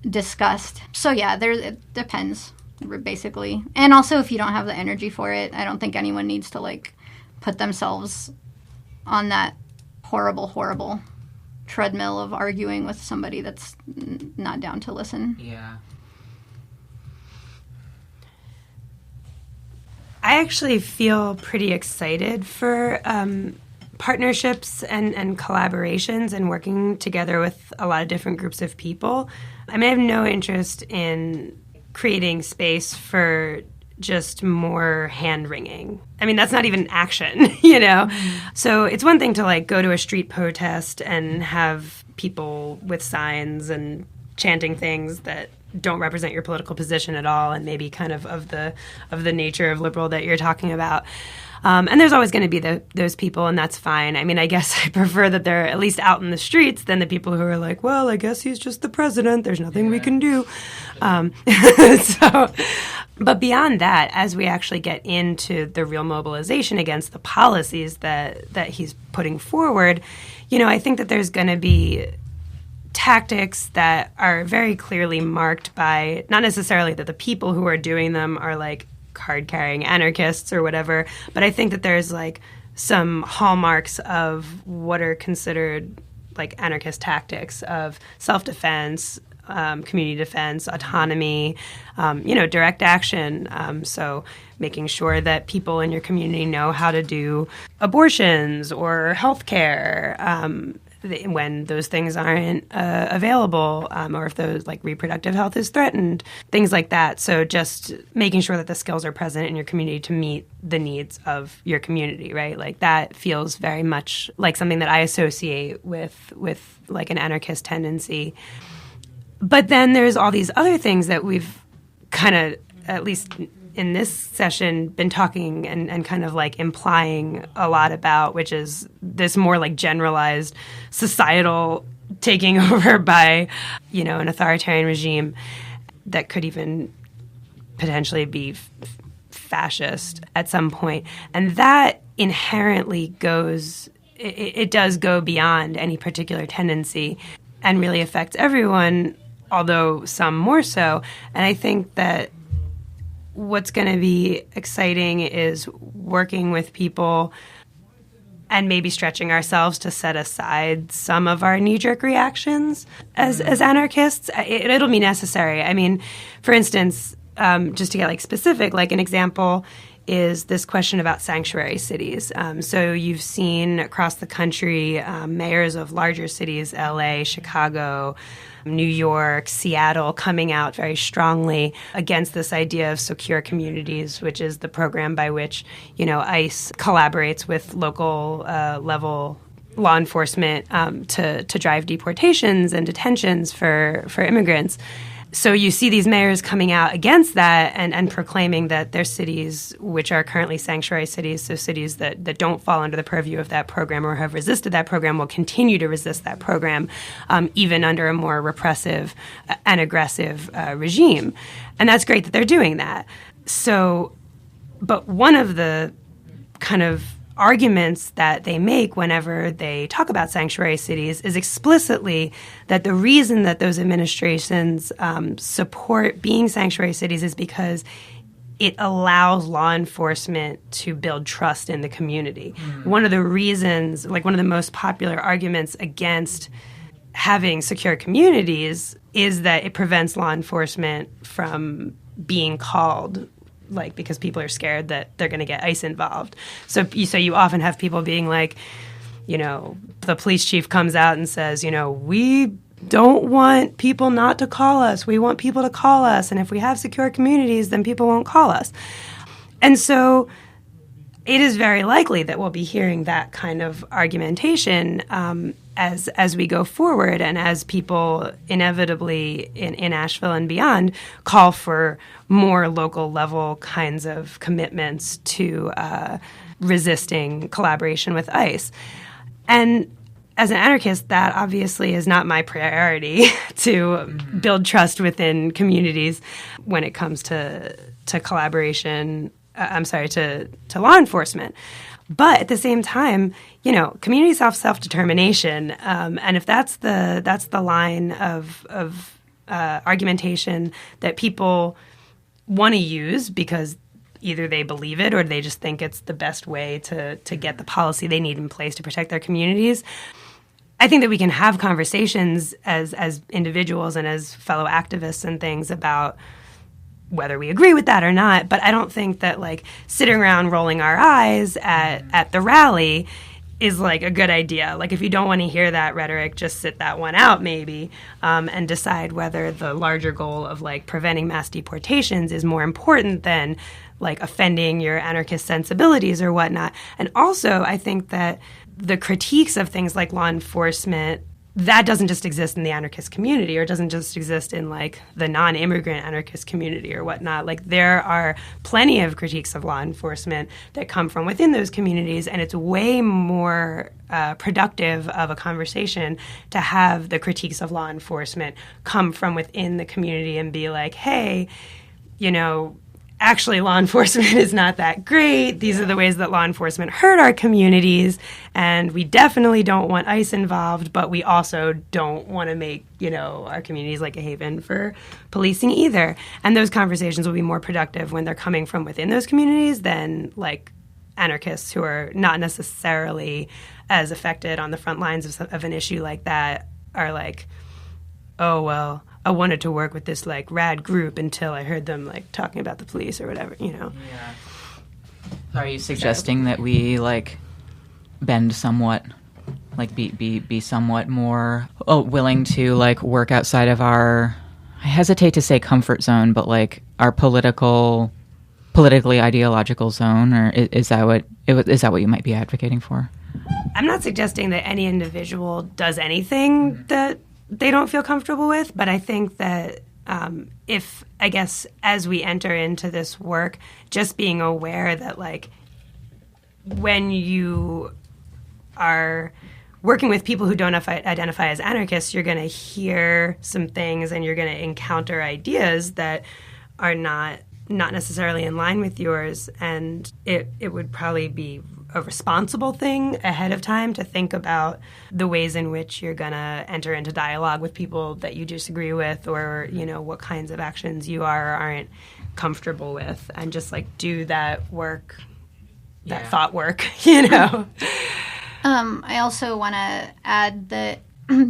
discussed. So yeah, it depends, basically. And also if you don't have the energy for it, I don't think anyone needs to like put themselves on that horrible treadmill of arguing with somebody that's not down to listen. Yeah. I actually feel pretty excited for partnerships and collaborations and working together with a lot of different groups of people. I mean, I have no interest in creating space for just more hand-wringing. I mean, that's not even action, So it's one thing to, like, go to a street protest and have people with signs and chanting things that don't represent your political position at all, and maybe kind of the nature of liberal that you're talking about. And there's always going to be those people, and that's fine. I mean, I guess I prefer that they're at least out in the streets than the people who are like, well, I guess he's just the president. There's nothing we can do. But beyond that, as we actually get into the real mobilization against the policies that he's putting forward, I think that there's going to be tactics that are very clearly marked by not necessarily that the people who are doing them are like card-carrying anarchists or whatever, but I think that there's like some hallmarks of what are considered like anarchist tactics of self-defense, community defense, autonomy, direct action. So making sure that people in your community know how to do abortions or healthcare when those things aren't available, or if those like reproductive health is threatened, things like that. So just making sure that the skills are present in your community to meet the needs of your community, right? Like that feels very much like something that I associate with like an anarchist tendency. But then there's all these other things that we've kind of, at least in this session, been talking and kind of like implying a lot about, which is this more like generalized societal taking over by, an authoritarian regime that could even potentially be fascist at some point. And that inherently goes, it does go beyond any particular tendency and really affects everyone, although some more so. And I think that what's going to be exciting is working with people and maybe stretching ourselves to set aside some of our knee-jerk reactions as anarchists. It'll be necessary. I mean, for instance, just to get like specific, like an example is this question about sanctuary cities. So you've seen across the country mayors of larger cities, LA, Chicago, New York, Seattle, coming out very strongly against this idea of secure communities, which is the program by which, ICE collaborates with local level law enforcement to drive deportations and detentions for immigrants. So you see these mayors coming out against that and proclaiming that their cities, which are currently sanctuary cities, so cities that don't fall under the purview of that program or have resisted that program, will continue to resist that program, even under a more repressive and aggressive regime. And that's great that they're doing that. So, but one of the kind of arguments that they make whenever they talk about sanctuary cities is explicitly that the reason that those administrations support being sanctuary cities is because it allows law enforcement to build trust in the community. One of the reasons, like one of the most popular arguments against having secure communities is that it prevents law enforcement from being called, like because people are scared that they're going to get ICE involved. So you often have people being like, the police chief comes out and says, we don't want people not to call us. We want people to call us. And if we have secure communities, then people won't call us. And so it is very likely that we'll be hearing that kind of argumentation as we go forward, and as people inevitably in Asheville and beyond call for more local level kinds of commitments to resisting collaboration with ICE. And as an anarchist, that obviously is not my priority to build trust within communities when it comes to collaboration. To law enforcement. But at the same time, community self-determination, and if that's the line of argumentation that people want to use because either they believe it or they just think it's the best way to get the policy they need in place to protect their communities, I think that we can have conversations as individuals and as fellow activists and things about whether we agree with that or not. But I don't think that like sitting around rolling our eyes at the rally is like a good idea. Like if you don't want to hear that rhetoric, just sit that one out maybe, and decide whether the larger goal of like preventing mass deportations is more important than like offending your anarchist sensibilities or whatnot. And also I think that the critiques of things like law enforcement that doesn't just exist in the anarchist community, or it doesn't just exist in like the non-immigrant anarchist community or whatnot. Like there are plenty of critiques of law enforcement that come from within those communities, and it's way more productive of a conversation to have the critiques of law enforcement come from within the community and be like, hey, you know, actually law enforcement is not that great. These are the ways that law enforcement hurt our communities, and we definitely don't want ICE involved, but we also don't want to make, you know, our communities like a haven for policing either. And those conversations will be more productive when they're coming from within those communities than like anarchists who are not necessarily as affected on the front lines of an issue like that are like, oh, well, I wanted to work with this like rad group until I heard them like talking about the police or whatever, you know. Yeah. Are you suggesting that we like bend somewhat, like be somewhat more willing to like work outside of our, I hesitate to say comfort zone, but like our politically ideological zone, or is that what you might be advocating for? I'm not suggesting that any individual does anything that they don't feel comfortable with, but I think that if, I guess, as we enter into this work, just being aware that, like, when you are working with people who don't identify as anarchists, you're going to hear some things and you're going to encounter ideas that are not necessarily in line with yours, and it would probably be a responsible thing ahead of time to think about the ways in which you're going to enter into dialogue with people that you disagree with, or, you know, what kinds of actions you are or aren't comfortable with, and just like do that work, that thought work, you know. I also want to add that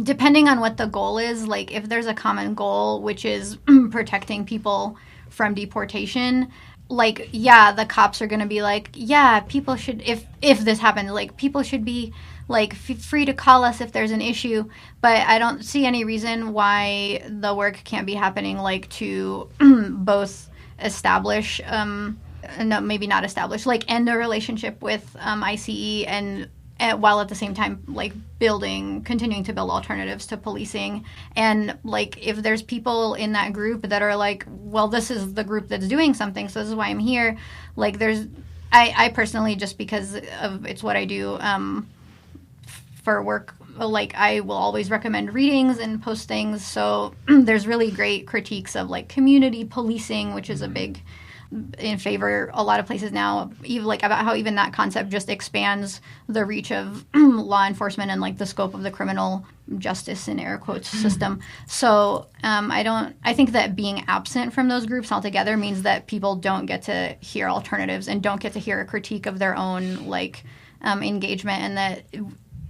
depending on what the goal is, like if there's a common goal, which is protecting people from deportation, like, yeah, the cops are going to be like, yeah, people should, if this happens, like, people should be, like, free to call us if there's an issue. But I don't see any reason why the work can't be happening, like, to both establish, no, maybe not establish, like, end a relationship with ICE and while at the same time, like, continuing to build alternatives to policing. And, like, if there's people in that group that are like, well, this is the group that's doing something, so this is why I'm here. Like, I personally, just because of it's what I do for work, like, I will always recommend readings and post things. So there's really great critiques of, like, community policing, which is a big in favor a lot of places now, even like about how even that concept just expands the reach of law enforcement and like the scope of the criminal justice in air quotes system. So I think that being absent from those groups altogether means that people don't get to hear alternatives and don't get to hear a critique of their own like engagement, and that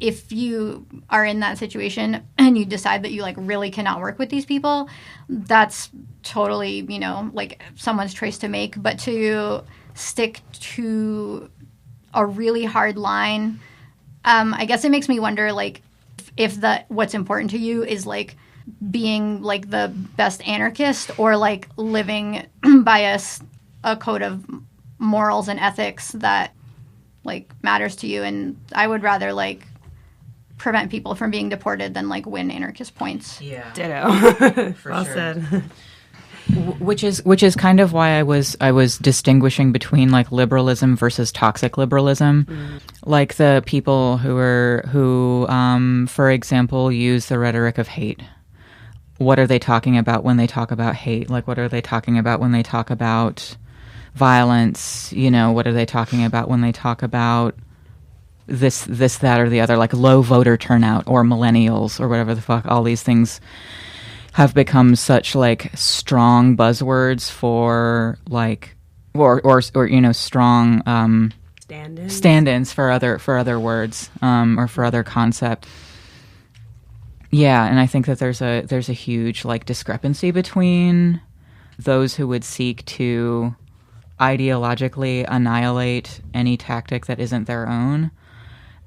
if you are in that situation and you decide that you like really cannot work with these people, that's totally, you know, like someone's choice to make. But to stick to a really hard line, I guess it makes me wonder, like, if what's important to you is like being like the best anarchist, or like living by a code of morals and ethics that like matters to you. And I would rather like prevent people from being deported than like win anarchist points. Yeah. Ditto. For well sure. said. Which is kind of why I was distinguishing between like liberalism versus toxic liberalism. Like the people who for example use the rhetoric of hate. What are they talking about when they talk about hate? Like, what are they talking about when they talk about violence? You know, what are they talking about when they talk about this, that, or the other, like low voter turnout or millennials or whatever the fuck? All these things have become such like strong buzzwords for like, or you know, strong stand-ins for other words or for other concept. Yeah, and I think that there's a huge like discrepancy between those who would seek to ideologically annihilate any tactic that isn't their own,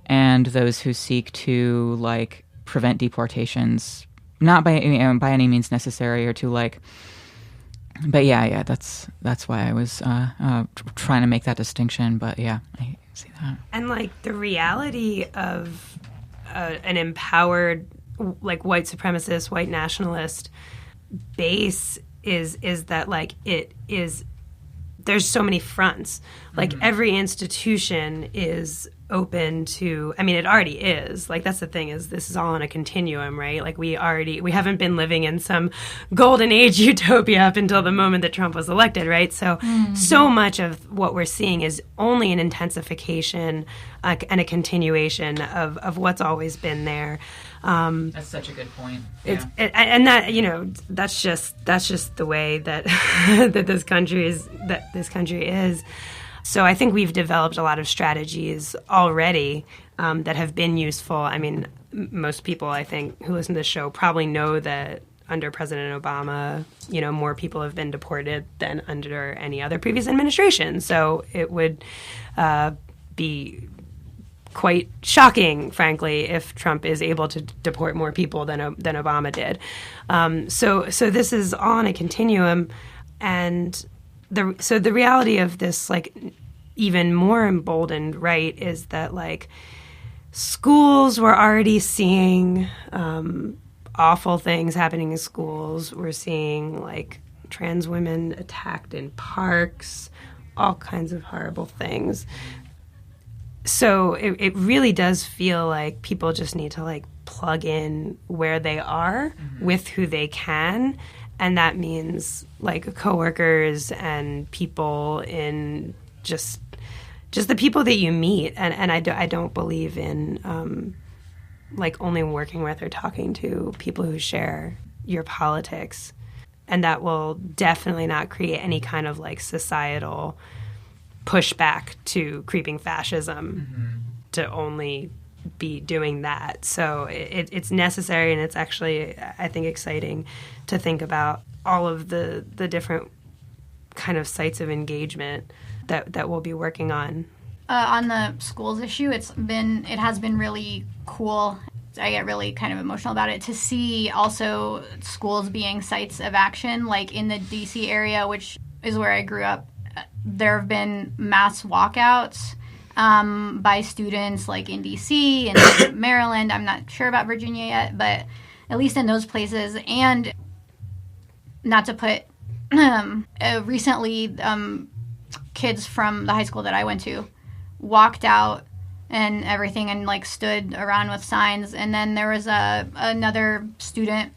and those who seek to like prevent deportations, not by any means necessary, or to like. But yeah, that's why I was trying to make that distinction. But yeah, I see that. And like the reality of an empowered like white supremacist, white nationalist base is that like it is, there's so many fronts. Like every institution is open to, I mean, it already is. Like that's the thing, is this is all on a continuum, right? Like we haven't been living in some golden age utopia up until the moment that Trump was elected, right? So so much of what we're seeing is only an intensification and a continuation of what's always been there. That's such a good point. And that, you know, that's just the way that that this country is. So I think we've developed a lot of strategies already that have been useful. I mean, most people, I think, who listen to the show probably know that under President Obama, you know, more people have been deported than under any other previous administration. So it would be quite shocking, frankly, if Trump is able to deport more people than Obama did. So this is on a continuum, and the reality of this, like, even more emboldened right, is that like schools were already seeing awful things happening in schools. We're seeing like trans women attacked in parks, all kinds of horrible things. So it really does feel like people just need to like plug in where they are with who they can. And that means like coworkers and people in just the people that you meet. And I don't believe in like only working with or talking to people who share your politics. And that will definitely not create any kind of like societal pushback to creeping fascism to only be doing that. So it's necessary, and it's actually, I think, exciting to think about all of the different kind of sites of engagement that we'll be working on. On the schools issue, it has been really cool. I get really kind of emotional about it to see also schools being sites of action, like in the DC area, which is where I grew up. There have been mass walkouts by students like in DC and Maryland. I'm not sure about Virginia yet, but at least in those places. And not to put recently, kids from the high school that I went to walked out and everything and like stood around with signs. And then there was another student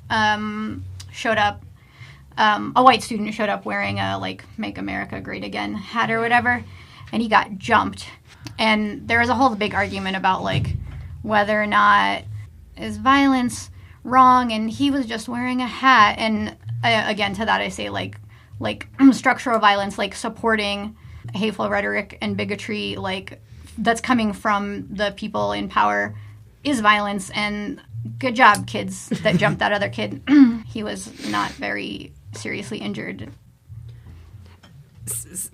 showed up. A white student showed up wearing a like "Make America Great Again" hat or whatever, and he got jumped. And there was a whole big argument about like whether or not is violence wrong, and he was just wearing a hat. And again, to that I say like structural violence, like supporting hateful rhetoric and bigotry, like that's coming from the people in power, is violence. And good job, kids that jumped that other kid. He was not very seriously injured.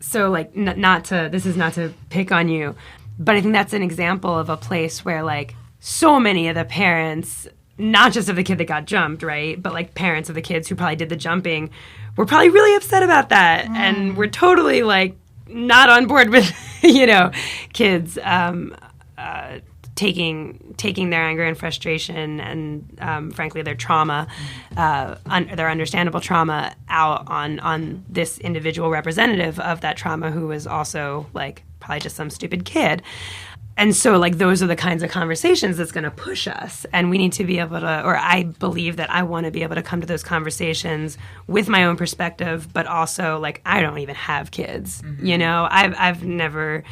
So like this is not to pick on you, but I think that's an example of a place where like so many of the parents, not just of the kid that got jumped, right, but like parents of the kids who probably did the jumping, were probably really upset about that, and we're totally like not on board with you know, kids taking their anger and frustration and frankly their trauma, their understandable trauma, out on this individual representative of that trauma, who was also like probably just some stupid kid. And so like those are the kinds of conversations that's going to push us, and we need to be able to, or I believe that I want to be able to come to those conversations with my own perspective, but also like I don't even have kids, you know, I've never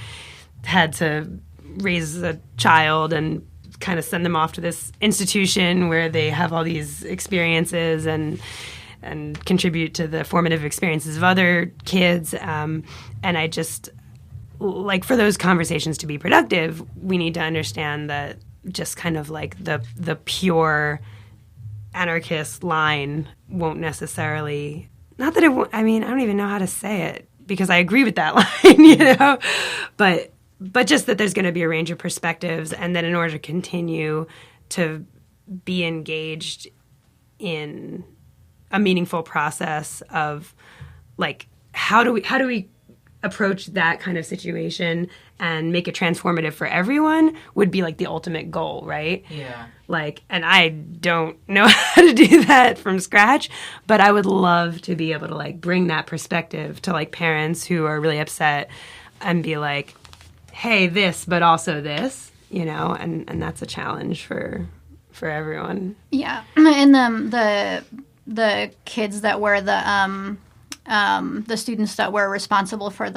had to raise a child and kind of send them off to this institution where they have all these experiences and contribute to the formative experiences of other kids. And I just, like, for those conversations to be productive, we need to understand that just kind of like the pure anarchist line won't necessarily, not that it won't, I mean, I don't even know how to say it because I agree with that line, you know, but just that there's going to be a range of perspectives, and that in order to continue to be engaged in a meaningful process of like how do we approach that kind of situation and make it transformative for everyone would be like the ultimate goal, right? Yeah. Like, and I don't know how to do that from scratch, but I would love to be able to like bring that perspective to like parents who are really upset and be like, hey, this, but also this, you know, and that's a challenge for everyone. Yeah. And the kids that were the students that were responsible for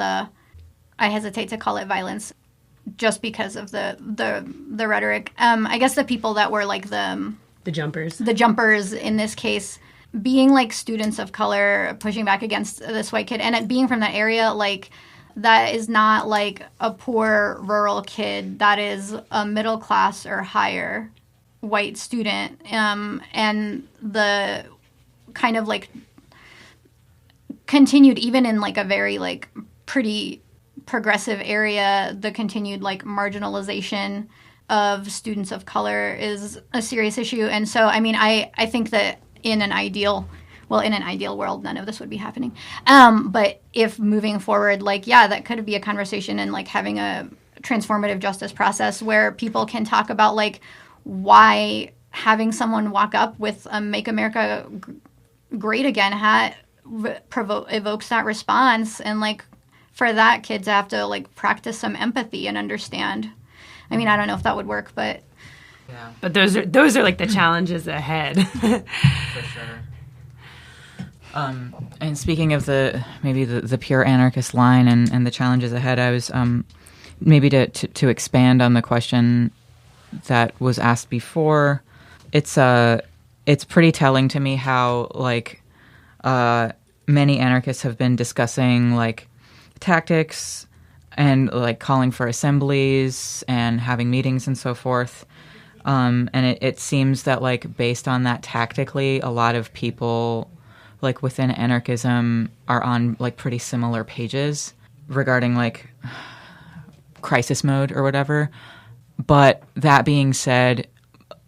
I hesitate to call it violence just because of the rhetoric. I guess the people that were like the jumpers in this case, being like students of color pushing back against this white kid, and it being from that area, like that is not like a poor rural kid. That is a middle class or higher white student. And the kind of like continued, even in like a very like pretty progressive area, the continued like marginalization of students of color is a serious issue. And so, I mean, I think that in an ideal world, none of this would be happening. But if moving forward, like, yeah, that could be a conversation and like having a transformative justice process where people can talk about like why having someone walk up with a Make America Great Again hat evokes that response, and like for that kids have to like practice some empathy and understand. I mean, I don't know if that would work, but yeah. But those are like the challenges ahead. For sure. And speaking of the pure anarchist line and the challenges ahead, I was maybe to expand on the question that was asked before. It's pretty telling to me how like many anarchists have been discussing like tactics and like calling for assemblies and having meetings and so forth. And it seems that like based on that tactically, a lot of people like within anarchism are on like pretty similar pages regarding like crisis mode or whatever. But that being said,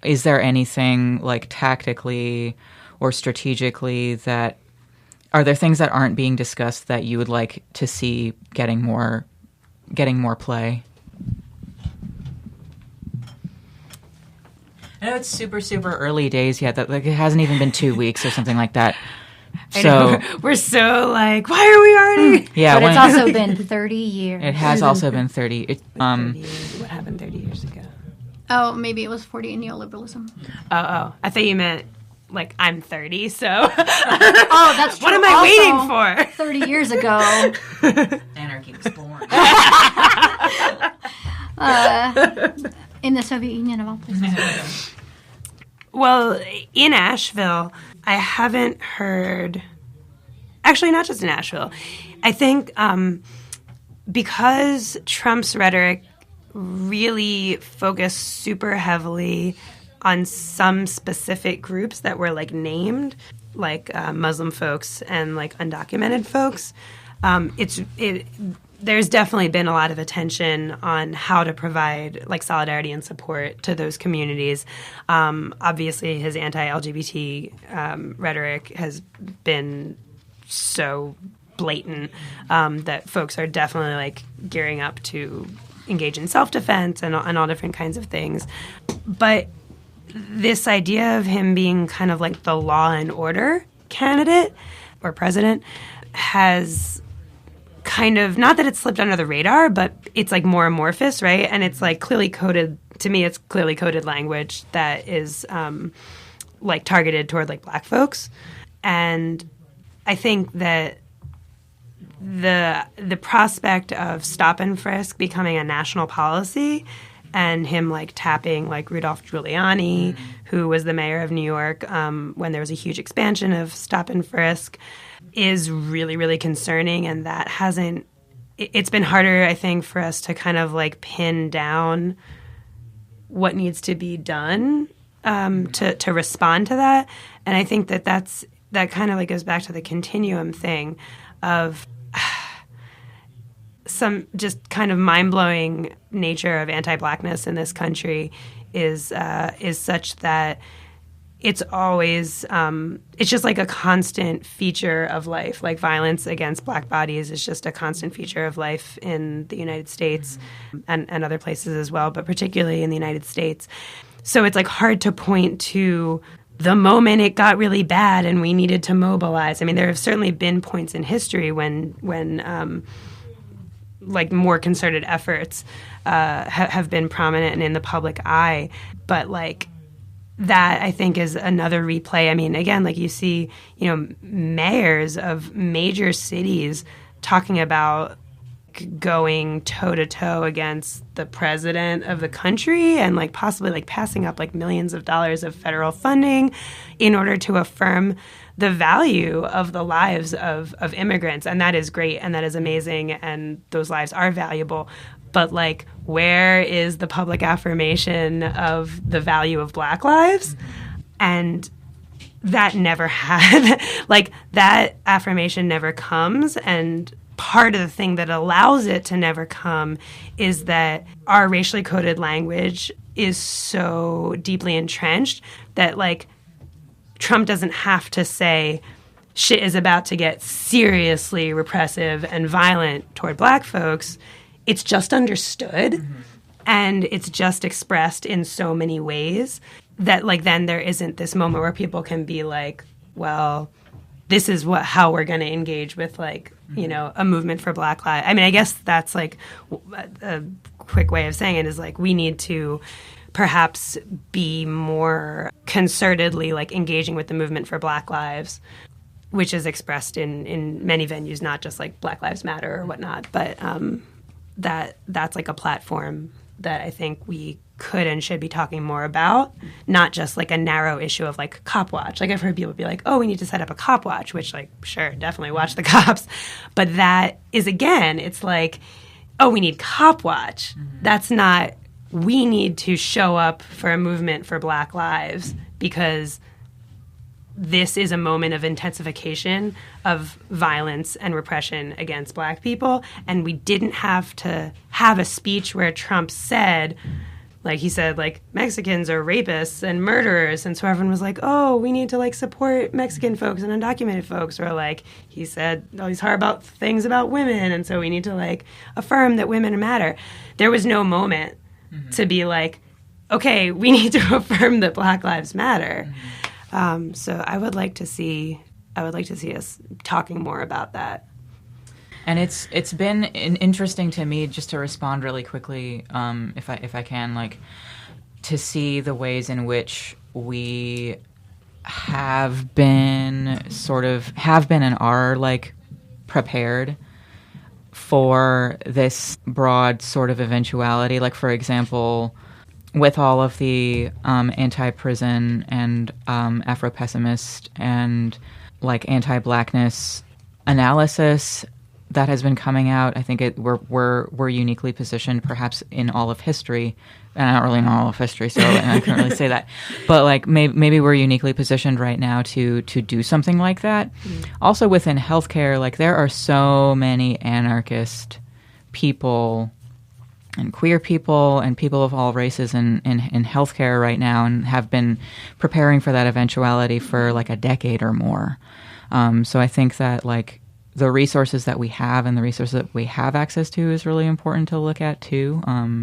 is there anything like tactically or strategically are there things that aren't being discussed that you would like to see getting more play? I know it's super, super early days yet. That like it hasn't even been 2 weeks or something like that. I know. We're so like, why are we already? Yeah, but it's also been 30 years. It has also been 30. 30 years. What happened 30 years ago? Oh, maybe it was 40 in neoliberalism. Oh, I thought you meant like I'm 30. So oh, that's true. What am I waiting for? 30 years ago, anarchy was born. In the Soviet Union of all places. Well, in Asheville, I haven't heard. Actually, not just in Asheville. I think because Trump's rhetoric really focused super heavily on some specific groups that were like named, like Muslim folks and like undocumented folks. There's definitely been a lot of attention on how to provide like solidarity and support to those communities. Obviously, his anti-LGBT rhetoric has been so blatant that folks are definitely like gearing up to engage in self-defense and all different kinds of things. But this idea of him being kind of like the law and order candidate or president has kind of, not that it's slipped under the radar, but it's like more amorphous, right? And it's like clearly coded, to me, it's clearly coded language that is like targeted toward like Black folks. And I think that the prospect of stop and frisk becoming a national policy and him like tapping like Rudolph Giuliani, who was the mayor of New York when there was a huge expansion of stop and frisk, is really, really concerning. And that it's been harder, I think, for us to kind of like pin down what needs to be done to respond to that. And I think that kind of like goes back to the continuum thing of some just kind of mind-blowing nature of anti-Blackness in this country is such that it's always, it's just like a constant feature of life. Like violence against Black bodies is just a constant feature of life in the United States and other places as well, but particularly in the United States. So it's like hard to point to the moment it got really bad and we needed to mobilize. I mean, there have certainly been points in history when like more concerted efforts have been prominent and in the public eye, but like that I think is another replay. I mean, again, like you see, mayors of major cities talking about going toe-to-toe against the president of the country and like possibly like passing up like millions of dollars of federal funding in order to affirm the value of the lives of immigrants. And that is great and that is amazing and those lives are valuable. But like, where is the public affirmation of the value of Black lives? And that never had, like that affirmation never comes. And part of the thing that allows it to never come is that our racially coded language is so deeply entrenched that like Trump doesn't have to say shit is about to get seriously repressive and violent toward Black folks. It's just understood and it's just expressed in so many ways that like then there isn't this moment where people can be like, well, this is how we're going to engage with like, a movement for Black lives. I mean, I guess that's like a quick way of saying it is like we need to perhaps be more concertedly like engaging with the movement for Black lives, which is expressed in many venues, not just like Black Lives Matter or whatnot, but that's like a platform that I think we could and should be talking more about, not just like a narrow issue of like cop watch. Like I've heard people be like, oh, we need to set up a cop watch, which like, sure, definitely watch the cops. But that is, again, it's like, oh, we need cop watch. That's not, we need to show up for a movement for Black lives because this is a moment of intensification of violence and repression against Black people. And we didn't have to have a speech where Trump said, like he said, like, Mexicans are rapists and murderers. And so everyone was like, oh, we need to, like, support Mexican folks and undocumented folks. Or, like, he said all these horrible things about women. And so we need to, like, affirm that women matter. There was no moment to be like, okay, we need to affirm that Black lives matter. So I would like to see us talking more about that. And it's been interesting to me, just to respond really quickly, if I can, like, to see the ways in which we have been and are like prepared for this broad sort of eventuality. Like, for example, with all of the anti-prison and Afro-pessimist and like anti-Blackness analysis that has been coming out, I think we're uniquely positioned, perhaps in all of history. And I don't really know all of history, so I couldn't really say that. But like maybe we're uniquely positioned right now to do something like that. Also within healthcare, like there are so many anarchist people and queer people and people of all races in healthcare right now, and have been preparing for that eventuality for like a decade or more. So I think that like the resources that we have and the resources that we have access to is really important to look at too.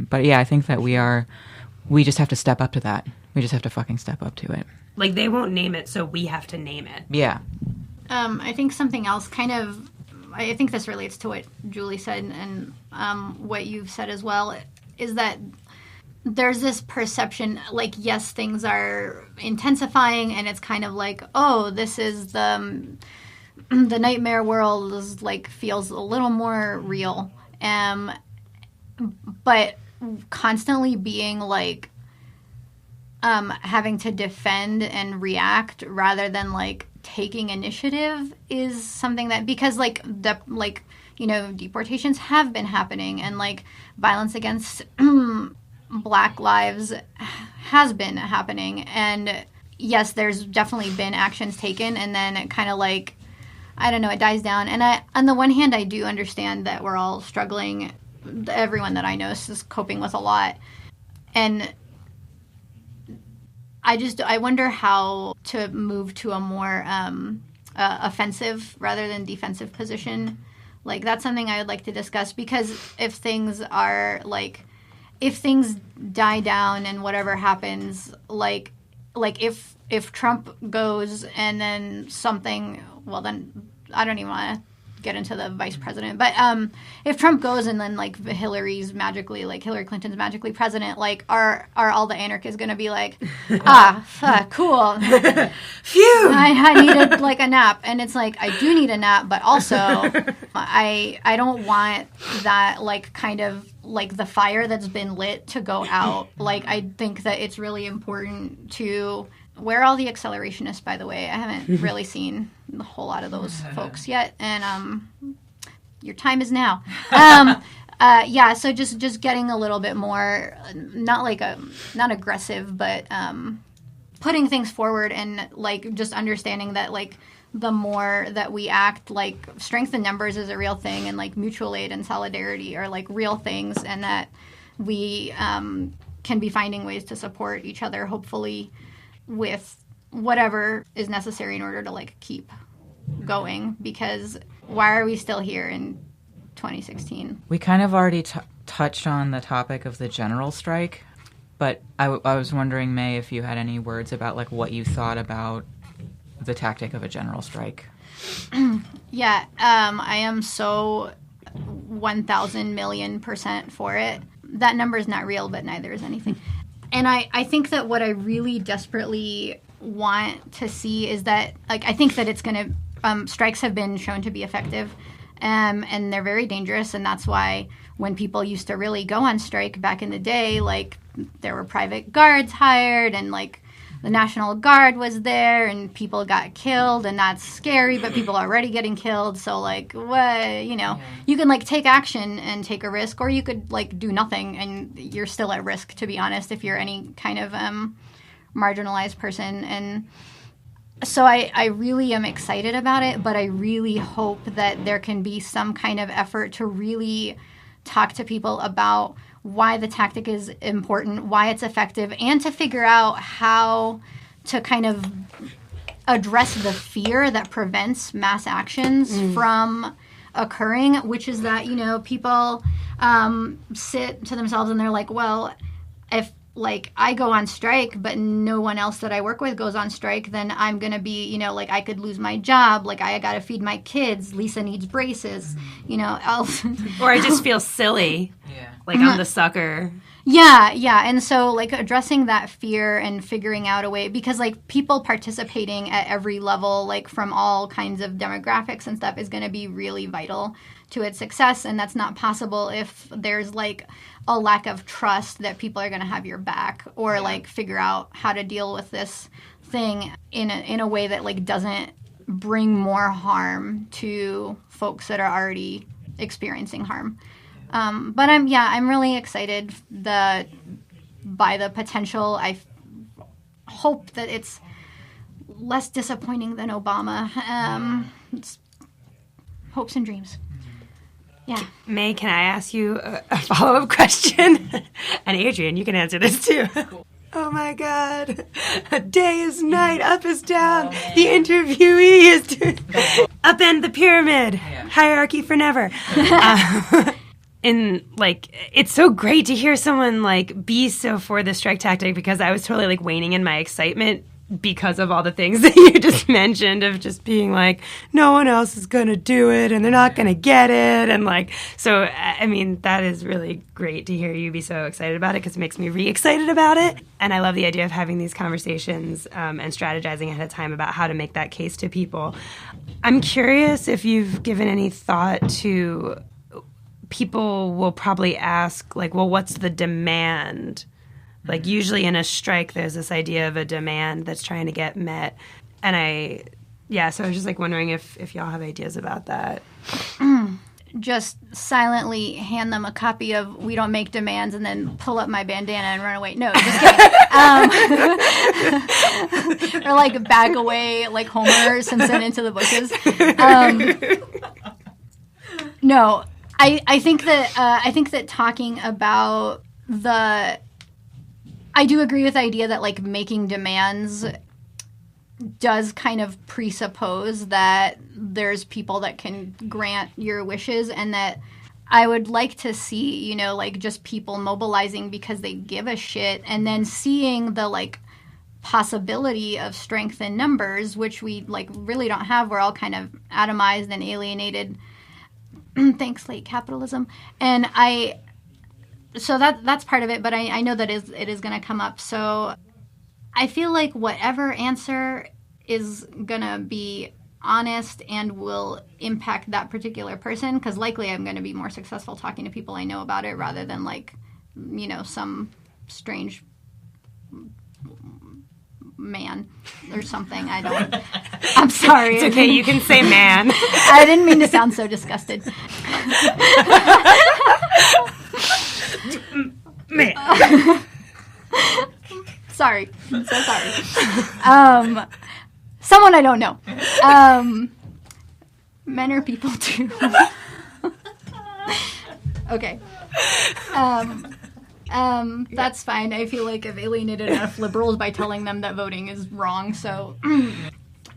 But yeah, I think that we just have to step up to that. We just have to fucking step up to it. Like they won't name it, so we have to name it. Yeah. I think something else I think this relates to what Julie said and what you've said as well, is that there's this perception, like, yes, things are intensifying and it's kind of like, oh, this is the nightmare world is like feels a little more real. But constantly being like having to defend and react rather than like taking initiative is something that, because like deportations have been happening and like violence against Black lives has been happening, and yes, there's definitely been actions taken, and then it kind of like, I don't know, it dies down. And on the one hand, I do understand that we're all struggling. Everyone that I know is coping with a lot. And I wonder how to move to a more offensive rather than defensive position. Like, that's something I would like to discuss, because if things die down and whatever happens, like if Trump goes and then something, well, then I don't even want to get into the vice president, but if Trump goes and then like Hillary Clinton's magically president, like are all the anarchists going to be like, cool, phew, I needed like a nap? And it's like, I do need a nap, but also I don't want that like kind of like the fire that's been lit to go out. Like, I think that it's really important to... Where are all the accelerationists, by the way? I haven't really seen a whole lot of those folks yet, and your time is now. So just getting a little bit more, not aggressive, but putting things forward, and like just understanding that like the more that we act, like strength in numbers is a real thing, and like mutual aid and solidarity are like real things, and that we can be finding ways to support each other, hopefully, with whatever is necessary in order to like keep going, because why are we still here in 2016? We kind of already touched on the topic of the general strike, but I was wondering, May, if you had any words about like what you thought about the tactic of a general strike. Yeah, I am so 1,000,000,000% for it. That number is not real, but neither is anything. And I think that what I really desperately want to see is that, like, I think that it's going to, strikes have been shown to be effective, and they're very dangerous, and that's why when people used to really go on strike back in the day, like, there were private guards hired, and, like, the National Guard was there, and people got killed, and that's scary, but people are already getting killed, so, like, what, you know, you can, like, take action and take a risk, or you could, like, do nothing, and you're still at risk, to be honest, if you're any kind of marginalized person. And so I really am excited about it, but I really hope that there can be some kind of effort to really talk to people about why the tactic is important, why it's effective, and to figure out how to kind of address the fear that prevents mass actions from occurring, which is that, you know, people sit to themselves and they're like, well, if like I go on strike, but no one else that I work with goes on strike, then I'm going to be, you know, like I could lose my job. Like I got to feed my kids. Lisa needs braces, you know, else. Or I just feel silly. Yeah. Like I'm the sucker. Yeah. And so, like, addressing that fear and figuring out a way, because, like, people participating at every level, like, from all kinds of demographics and stuff is going to be really vital to its success, and that's not possible if there's, like, a lack of trust that people are going to have your back, or, like, figure out how to deal with this thing in a way that, like, doesn't bring more harm to folks that are already experiencing harm. But I'm really excited by the potential. I hope that it's less disappointing than Obama. It's hopes and dreams. Yeah. May, can I ask you a follow-up question? And Adrian, you can answer this too. Oh my God. Day is night, up is down. The interviewee is upend the pyramid. Hierarchy for never. And, like, it's so great to hear someone, like, be so for the strike tactic, because I was totally, like, waning in my excitement because of all the things that you just mentioned, of just being like, no one else is going to do it, and they're not going to get it, and, like, so, I mean, that is really great to hear you be so excited about it, because it makes me re-excited about it, and I love the idea of having these conversations and strategizing ahead of time about how to make that case to people. I'm curious if you've given any thought to... People will probably ask, like, well, what's the demand? Like, usually in a strike, there's this idea of a demand that's trying to get met. And so I was just, like, wondering if y'all have ideas about that. Just silently hand them a copy of We Don't Make Demands and then pull up my bandana and run away. No, just kidding. Or, like, bag away, like, Homer Simpson into the bushes. No. I think that talking about I do agree with the idea that, like, making demands does kind of presuppose that there's people that can grant your wishes, and that I would like to see, you know, like, just people mobilizing because they give a shit, and then seeing the, like, possibility of strength in numbers, which we, like, really don't have. We're all kind of atomized and alienated. Thanks, late capitalism. And so that's part of it, but I know that it is going to come up. So I feel like whatever answer is going to be honest and will impact that particular person, because likely I'm going to be more successful talking to people I know about it rather than, like, you know, some strange man or something. I'm sorry. It's okay, you can say man. I didn't mean to sound so disgusted. Man. Sorry. I'm so sorry. Someone I don't know. Men are people too. Okay. That's fine. I feel like I've alienated enough liberals by telling them that voting is wrong, so...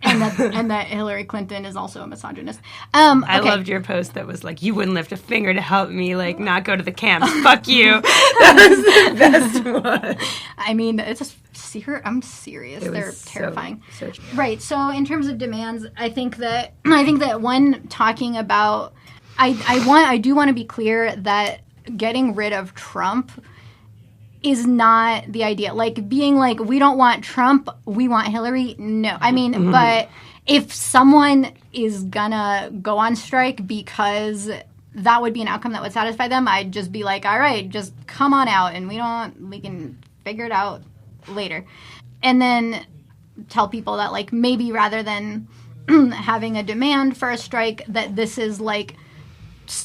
and that Hillary Clinton is also a misogynist. Okay. I loved your post that was like, you wouldn't lift a finger to help me, like, not go to the camps. Fuck you. That was the best one. I mean, it's just I'm serious. They're terrifying. So right. So in terms of demands, I think that when talking about, I do want to be clear that getting rid of Trump is not the idea. Like, being like, we don't want Trump, we want Hillary. No. I mean, but if someone is gonna go on strike because that would be an outcome that would satisfy them, I'd just be like, all right, just come on out and we can figure it out later. And then tell people that, like, maybe rather than having a demand for a strike, that this is like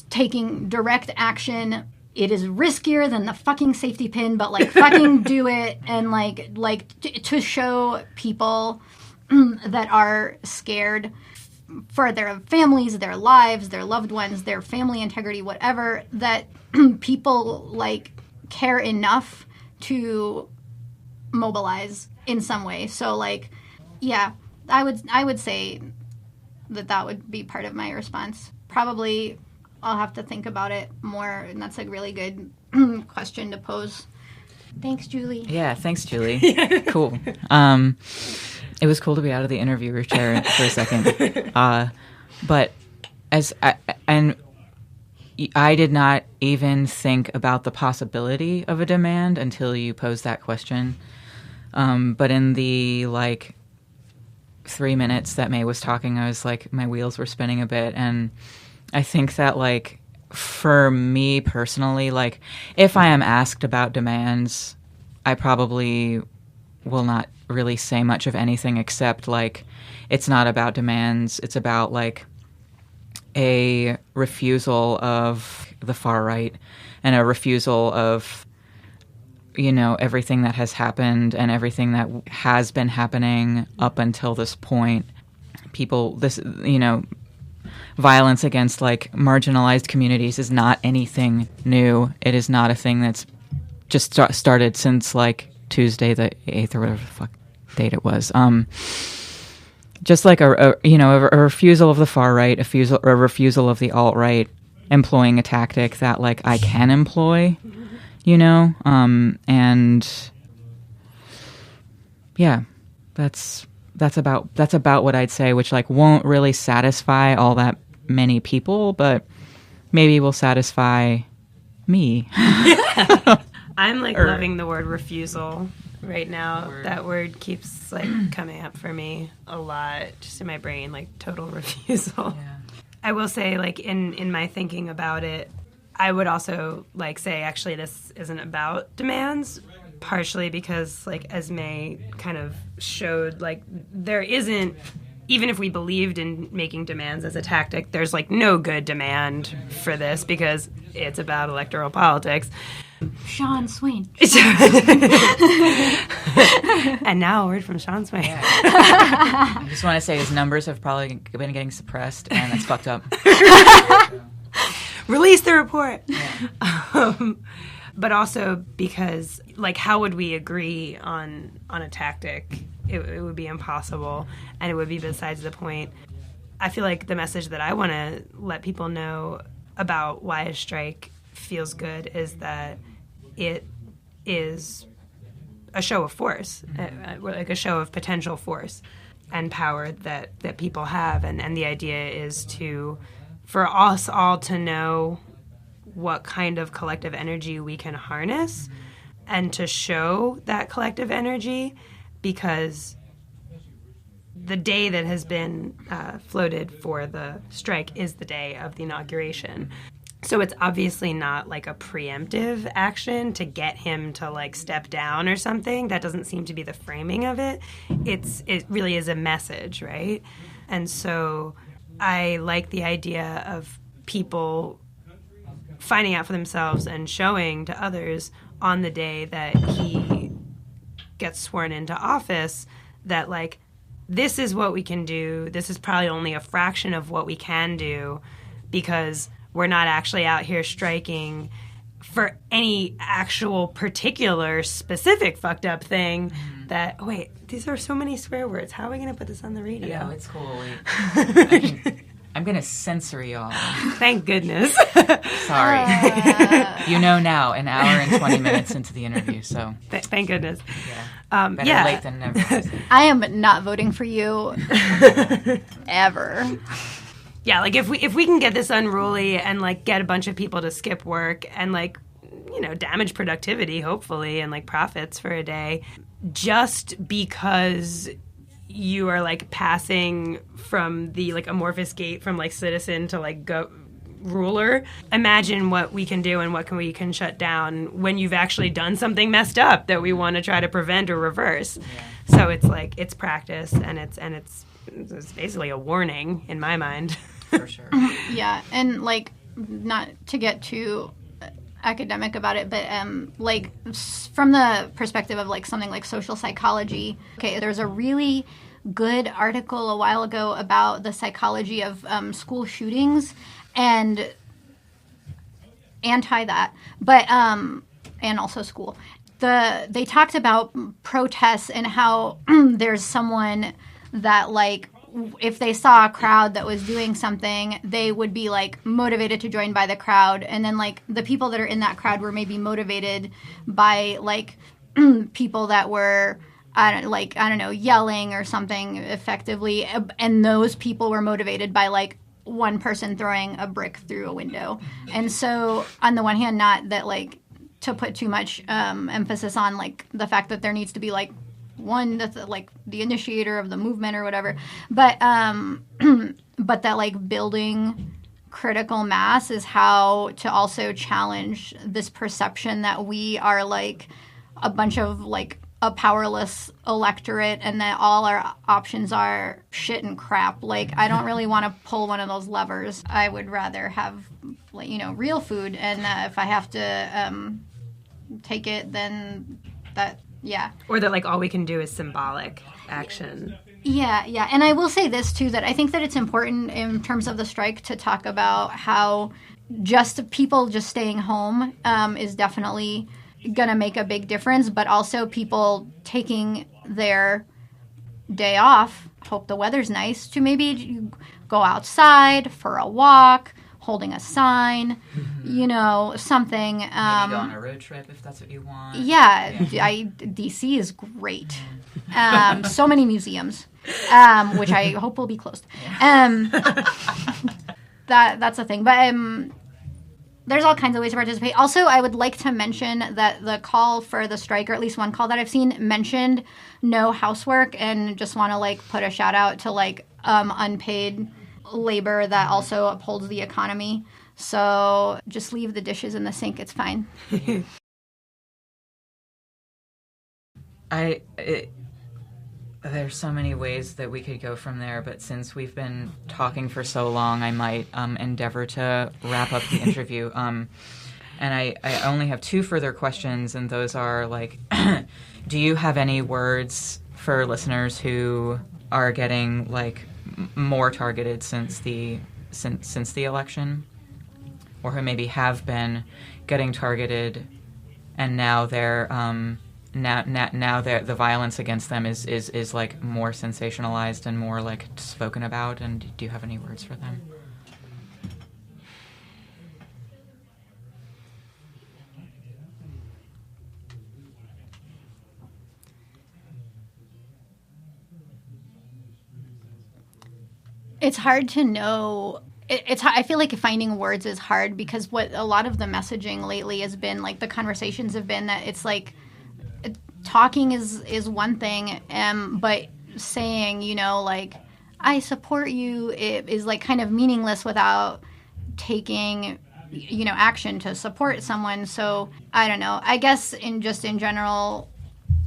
taking direct action. It is riskier than the fucking safety pin, but, like, fucking do it. And, to show people that are scared for their families, their lives, their loved ones, their family integrity, whatever, that people, like, care enough to mobilize in some way. So, like, yeah, I would say that would be part of my response. Probably I'll have to think about it more, and that's a really good question to pose. Thanks, Julie. Yeah, thanks, Julie. Cool. It was cool to be out of the interviewer chair for a second. But I did not even think about the possibility of a demand until you posed that question. But in the, like, 3 minutes that May was talking, I was like, my wheels were spinning a bit, and I think that, like, for me personally, like, if I am asked about demands, I probably will not really say much of anything except, like, it's not about demands. It's about, like, a refusal of the far right and a refusal of, you know, everything that has happened and everything that has been happening up until this point. Violence against, like, marginalized communities is not anything new. It is not a thing that's just started since, like, Tuesday the 8th or whatever the fuck date it was. Just like a refusal of the far right, a refusal of the alt-right employing a tactic that, like, I can employ, you know? And yeah, that's about what I'd say, which, like, won't really satisfy all that many people, but maybe will satisfy me. I'm, like, loving the word refusal right now. That word keeps, like, coming up for me a lot, just in my brain, like, total refusal. Yeah. I will say, like, in my thinking about it, I would also, like, say, actually, this isn't about demands, partially because, like, as May kind of showed, like, there isn't, even if we believed in making demands as a tactic, there's, like, no good demand for this because it's about electoral politics. Shon Swain. And now a word from Shon Swain. Yeah. I just want to say his numbers have probably been getting suppressed, and that's fucked up. Release the report. Yeah. but also because, like, how would we agree on a tactic? It would be impossible, and it would be besides the point. I feel like the message that I want to let people know about why a strike feels good is that it is a show of force, like a show of potential force and power that people have. And the idea is for us all to know what kind of collective energy we can harness and to show that collective energy, because the day that has been floated for the strike is the day of the inauguration. So it's obviously not like a preemptive action to get him to like step down or something. That doesn't seem to be the framing of it. It really is a message, right? And so I like the idea of people finding out for themselves and showing to others on the day that he gets sworn into office that, like, this is what we can do. This is probably only a fraction of what we can do because we're not actually out here striking for any actual particular specific fucked up thing that, oh, wait, these are so many swear words. How are we going to put this on the radio? No, it's cool. I'm going to censor y'all. Thank goodness. Sorry. You know now, an hour and 20 minutes into the interview, so. Thank goodness. Yeah. Better late than never. I am not voting for you ever. Yeah, like if we can get this unruly and like get a bunch of people to skip work and like, you know, damage productivity hopefully and like profits for a day just because you are like passing from the like amorphous gate from like citizen to like ruler. Imagine what we can do and what we can shut down when you've actually done something messed up that we want to try to prevent or reverse. Yeah. So it's like it's practice and it's basically a warning in my mind. For sure. Yeah, and like not to get too academic about it, but like from the perspective of like something like social psychology. Okay, there's a really good article a while ago about the psychology of school shootings and anti that, but and also school. They talked about protests and how there's someone that like if they saw a crowd that was doing something, they would be like motivated to join by the crowd, and then like the people that are in that crowd were maybe motivated by like people that were I don't know, yelling or something effectively, and those people were motivated by like one person throwing a brick through a window. And so on the one hand, not that like to put too much emphasis on like the fact that there needs to be like one that's like the initiator of the movement or whatever, but but that like building critical mass is how to also challenge this perception that we are like a bunch of like a powerless electorate and that all our options are shit and crap. Like, I don't really want to pull one of those levers. I would rather have, like, you know, real food, and if I have to take it, then that, yeah. Or that, like, all we can do is symbolic action. Yeah, yeah. And I will say this, too, that I think that it's important in terms of the strike to talk about how just people just staying home is definitely going to make a big difference, but also people taking their day off, hope the weather's nice, to maybe go outside for a walk, holding a sign, you know, something. Maybe go on a road trip if that's what you want. Yeah. DC is great. So many museums, which I hope will be closed. That's a thing. But there's all kinds of ways to participate. Also, I would like to mention that the call for the strike, or at least one call that I've seen, mentioned no housework, and just want to like put a shout out to like unpaid labor that also upholds the economy. So just leave the dishes in the sink. It's fine. There's so many ways that we could go from there, but since we've been talking for so long, I might endeavor to wrap up the interview. And I only have two further questions, and those are like, do you have any words for listeners who are getting like more targeted since the election, or who maybe have been getting targeted and now they're the violence against them is like more sensationalized and more like spoken about. And do you have any words for them? It's hard to know. I feel like finding words is hard because what a lot of the messaging lately has been, like the conversations have been, that it's like talking is one thing, but saying, you know, like, I support you, it is like kind of meaningless without taking, you know, action to support someone. So I don't know. I guess in general,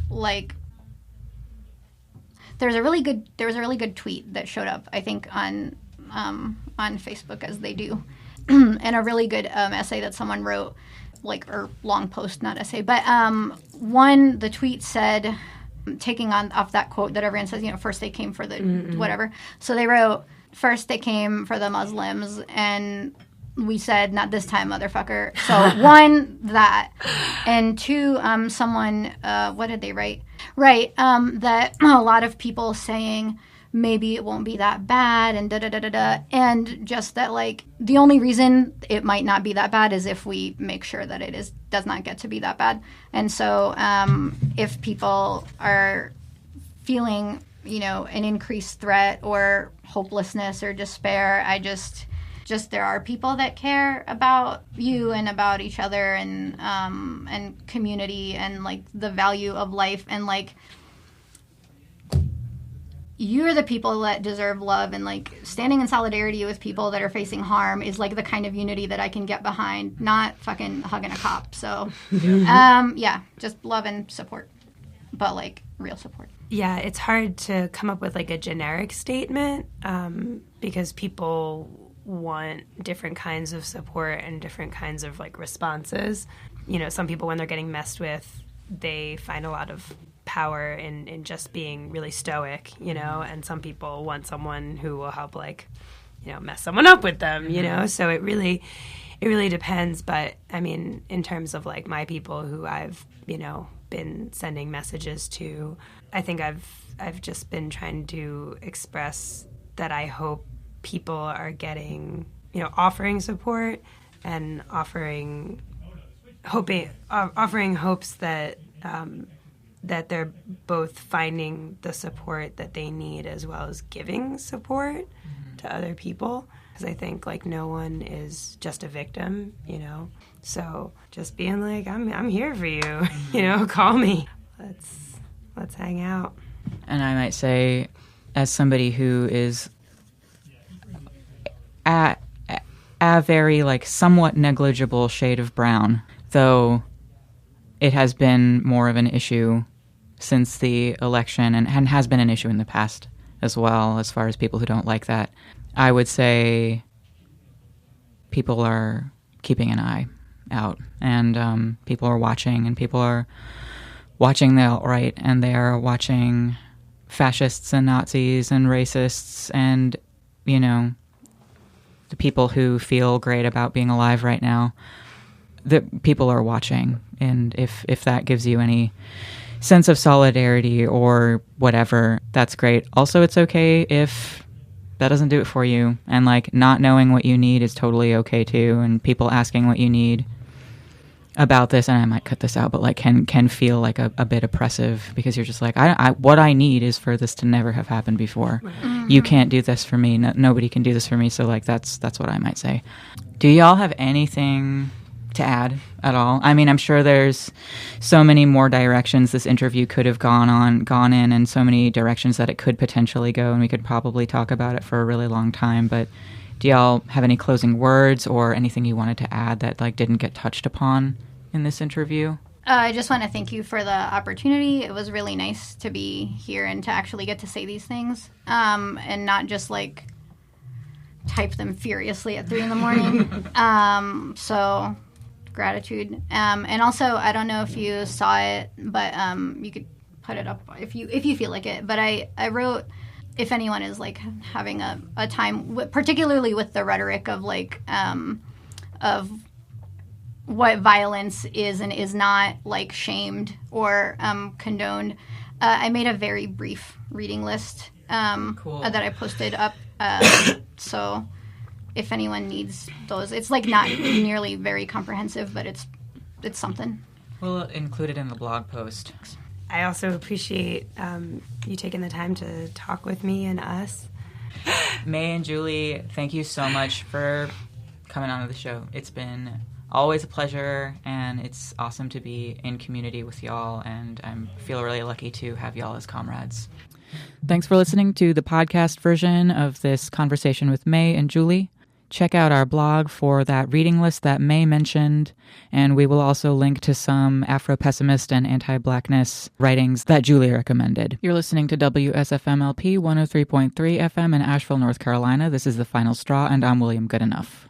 like, there was a really good tweet that showed up, I think, on Facebook, as they do, and a really good essay that someone wrote, like, or long post, not essay, but the tweet said, taking off that quote that everyone says, you know, first they came for the whatever. So they wrote, first they came for the Muslims, and we said, not this time, motherfucker. So one, that, and two, someone, what did they write? Right, that a lot of people saying maybe it won't be that bad, and da-da-da-da-da, and just that, like, the only reason it might not be that bad is if we make sure that it does not get to be that bad. And so if people are feeling, you know, an increased threat or hopelessness or despair, I just there are people that care about you and about each other and community and, like, the value of life, and, like, you're the people that deserve love, and, like, standing in solidarity with people that are facing harm is, like, the kind of unity that I can get behind, not fucking hugging a cop. So yeah, just love and support, but, like, real support. Yeah, it's hard to come up with, like, a generic statement because people want different kinds of support and different kinds of, like, responses. You know, some people, when they're getting messed with, they find a lot of power in just being really stoic, you know, and some people want someone who will help, like, you know, mess someone up with them, you know. So it really depends. But I mean, in terms of, like, my people who I've, you know, been sending messages to, I think I've just been trying to express that I hope people are getting, you know, offering support and offering hopes that that they're both finding the support that they need as well as giving support to other people. Because I think, like, no one is just a victim, you know. So just being like, I'm here for you, you know, call me. Let's hang out. And I might say, as somebody who is a very, like, somewhat negligible shade of brown, though it has been more of an issue since the election and has been an issue in the past as well, as far as people who don't like that. I would say people are keeping an eye out, and people are watching, and people are watching the alt-right, and they are watching fascists and Nazis and racists and, you know, the people who feel great about being alive right now. The people are watching, and if that gives you any sense of solidarity or whatever, that's great. Also, it's okay if that doesn't do it for you, and, like, not knowing what you need is totally okay too, and people asking what you need about this, and I might cut this out, but, like, can feel like a bit oppressive, because you're just like, I what I need is for this to never have happened before. Mm-hmm. You can't do this for me. Nobody can do this for me. So, like, that's what I might say. Do y'all have anything to add at all? I mean, I'm sure there's so many more directions this interview could have gone in, and so many directions that it could potentially go, and we could probably talk about it for a really long time. But do y'all have any closing words or anything you wanted to add that, like, didn't get touched upon in this interview? I just want to thank you for the opportunity. It was really nice to be here and to actually get to say these things, and not just, like, type them furiously at 3 a.m. So gratitude. And also, I don't know if you saw it, but you could put it up if you feel like it. But I wrote, if anyone is, like, having a time, particularly with the rhetoric of, like, of what violence is and is not, like, shamed or condoned. I made a very brief reading list that I posted up. So if anyone needs those, it's like not nearly very comprehensive, but it's something. We'll include it in the blog post. I also appreciate you taking the time to talk with me and us. May and Julie, thank you so much for coming on to the show. It's been always a pleasure, and it's awesome to be in community with y'all, and I feel really lucky to have y'all as comrades. Thanks for listening to the podcast version of this conversation with May and Julie. Check out our blog for that reading list that May mentioned, and we will also link to some Afro-pessimist and anti-Blackness writings that Julie recommended. You're listening to WSFMLP 103.3 FM in Asheville, North Carolina. This is The Final Straw, and I'm William Goodenough.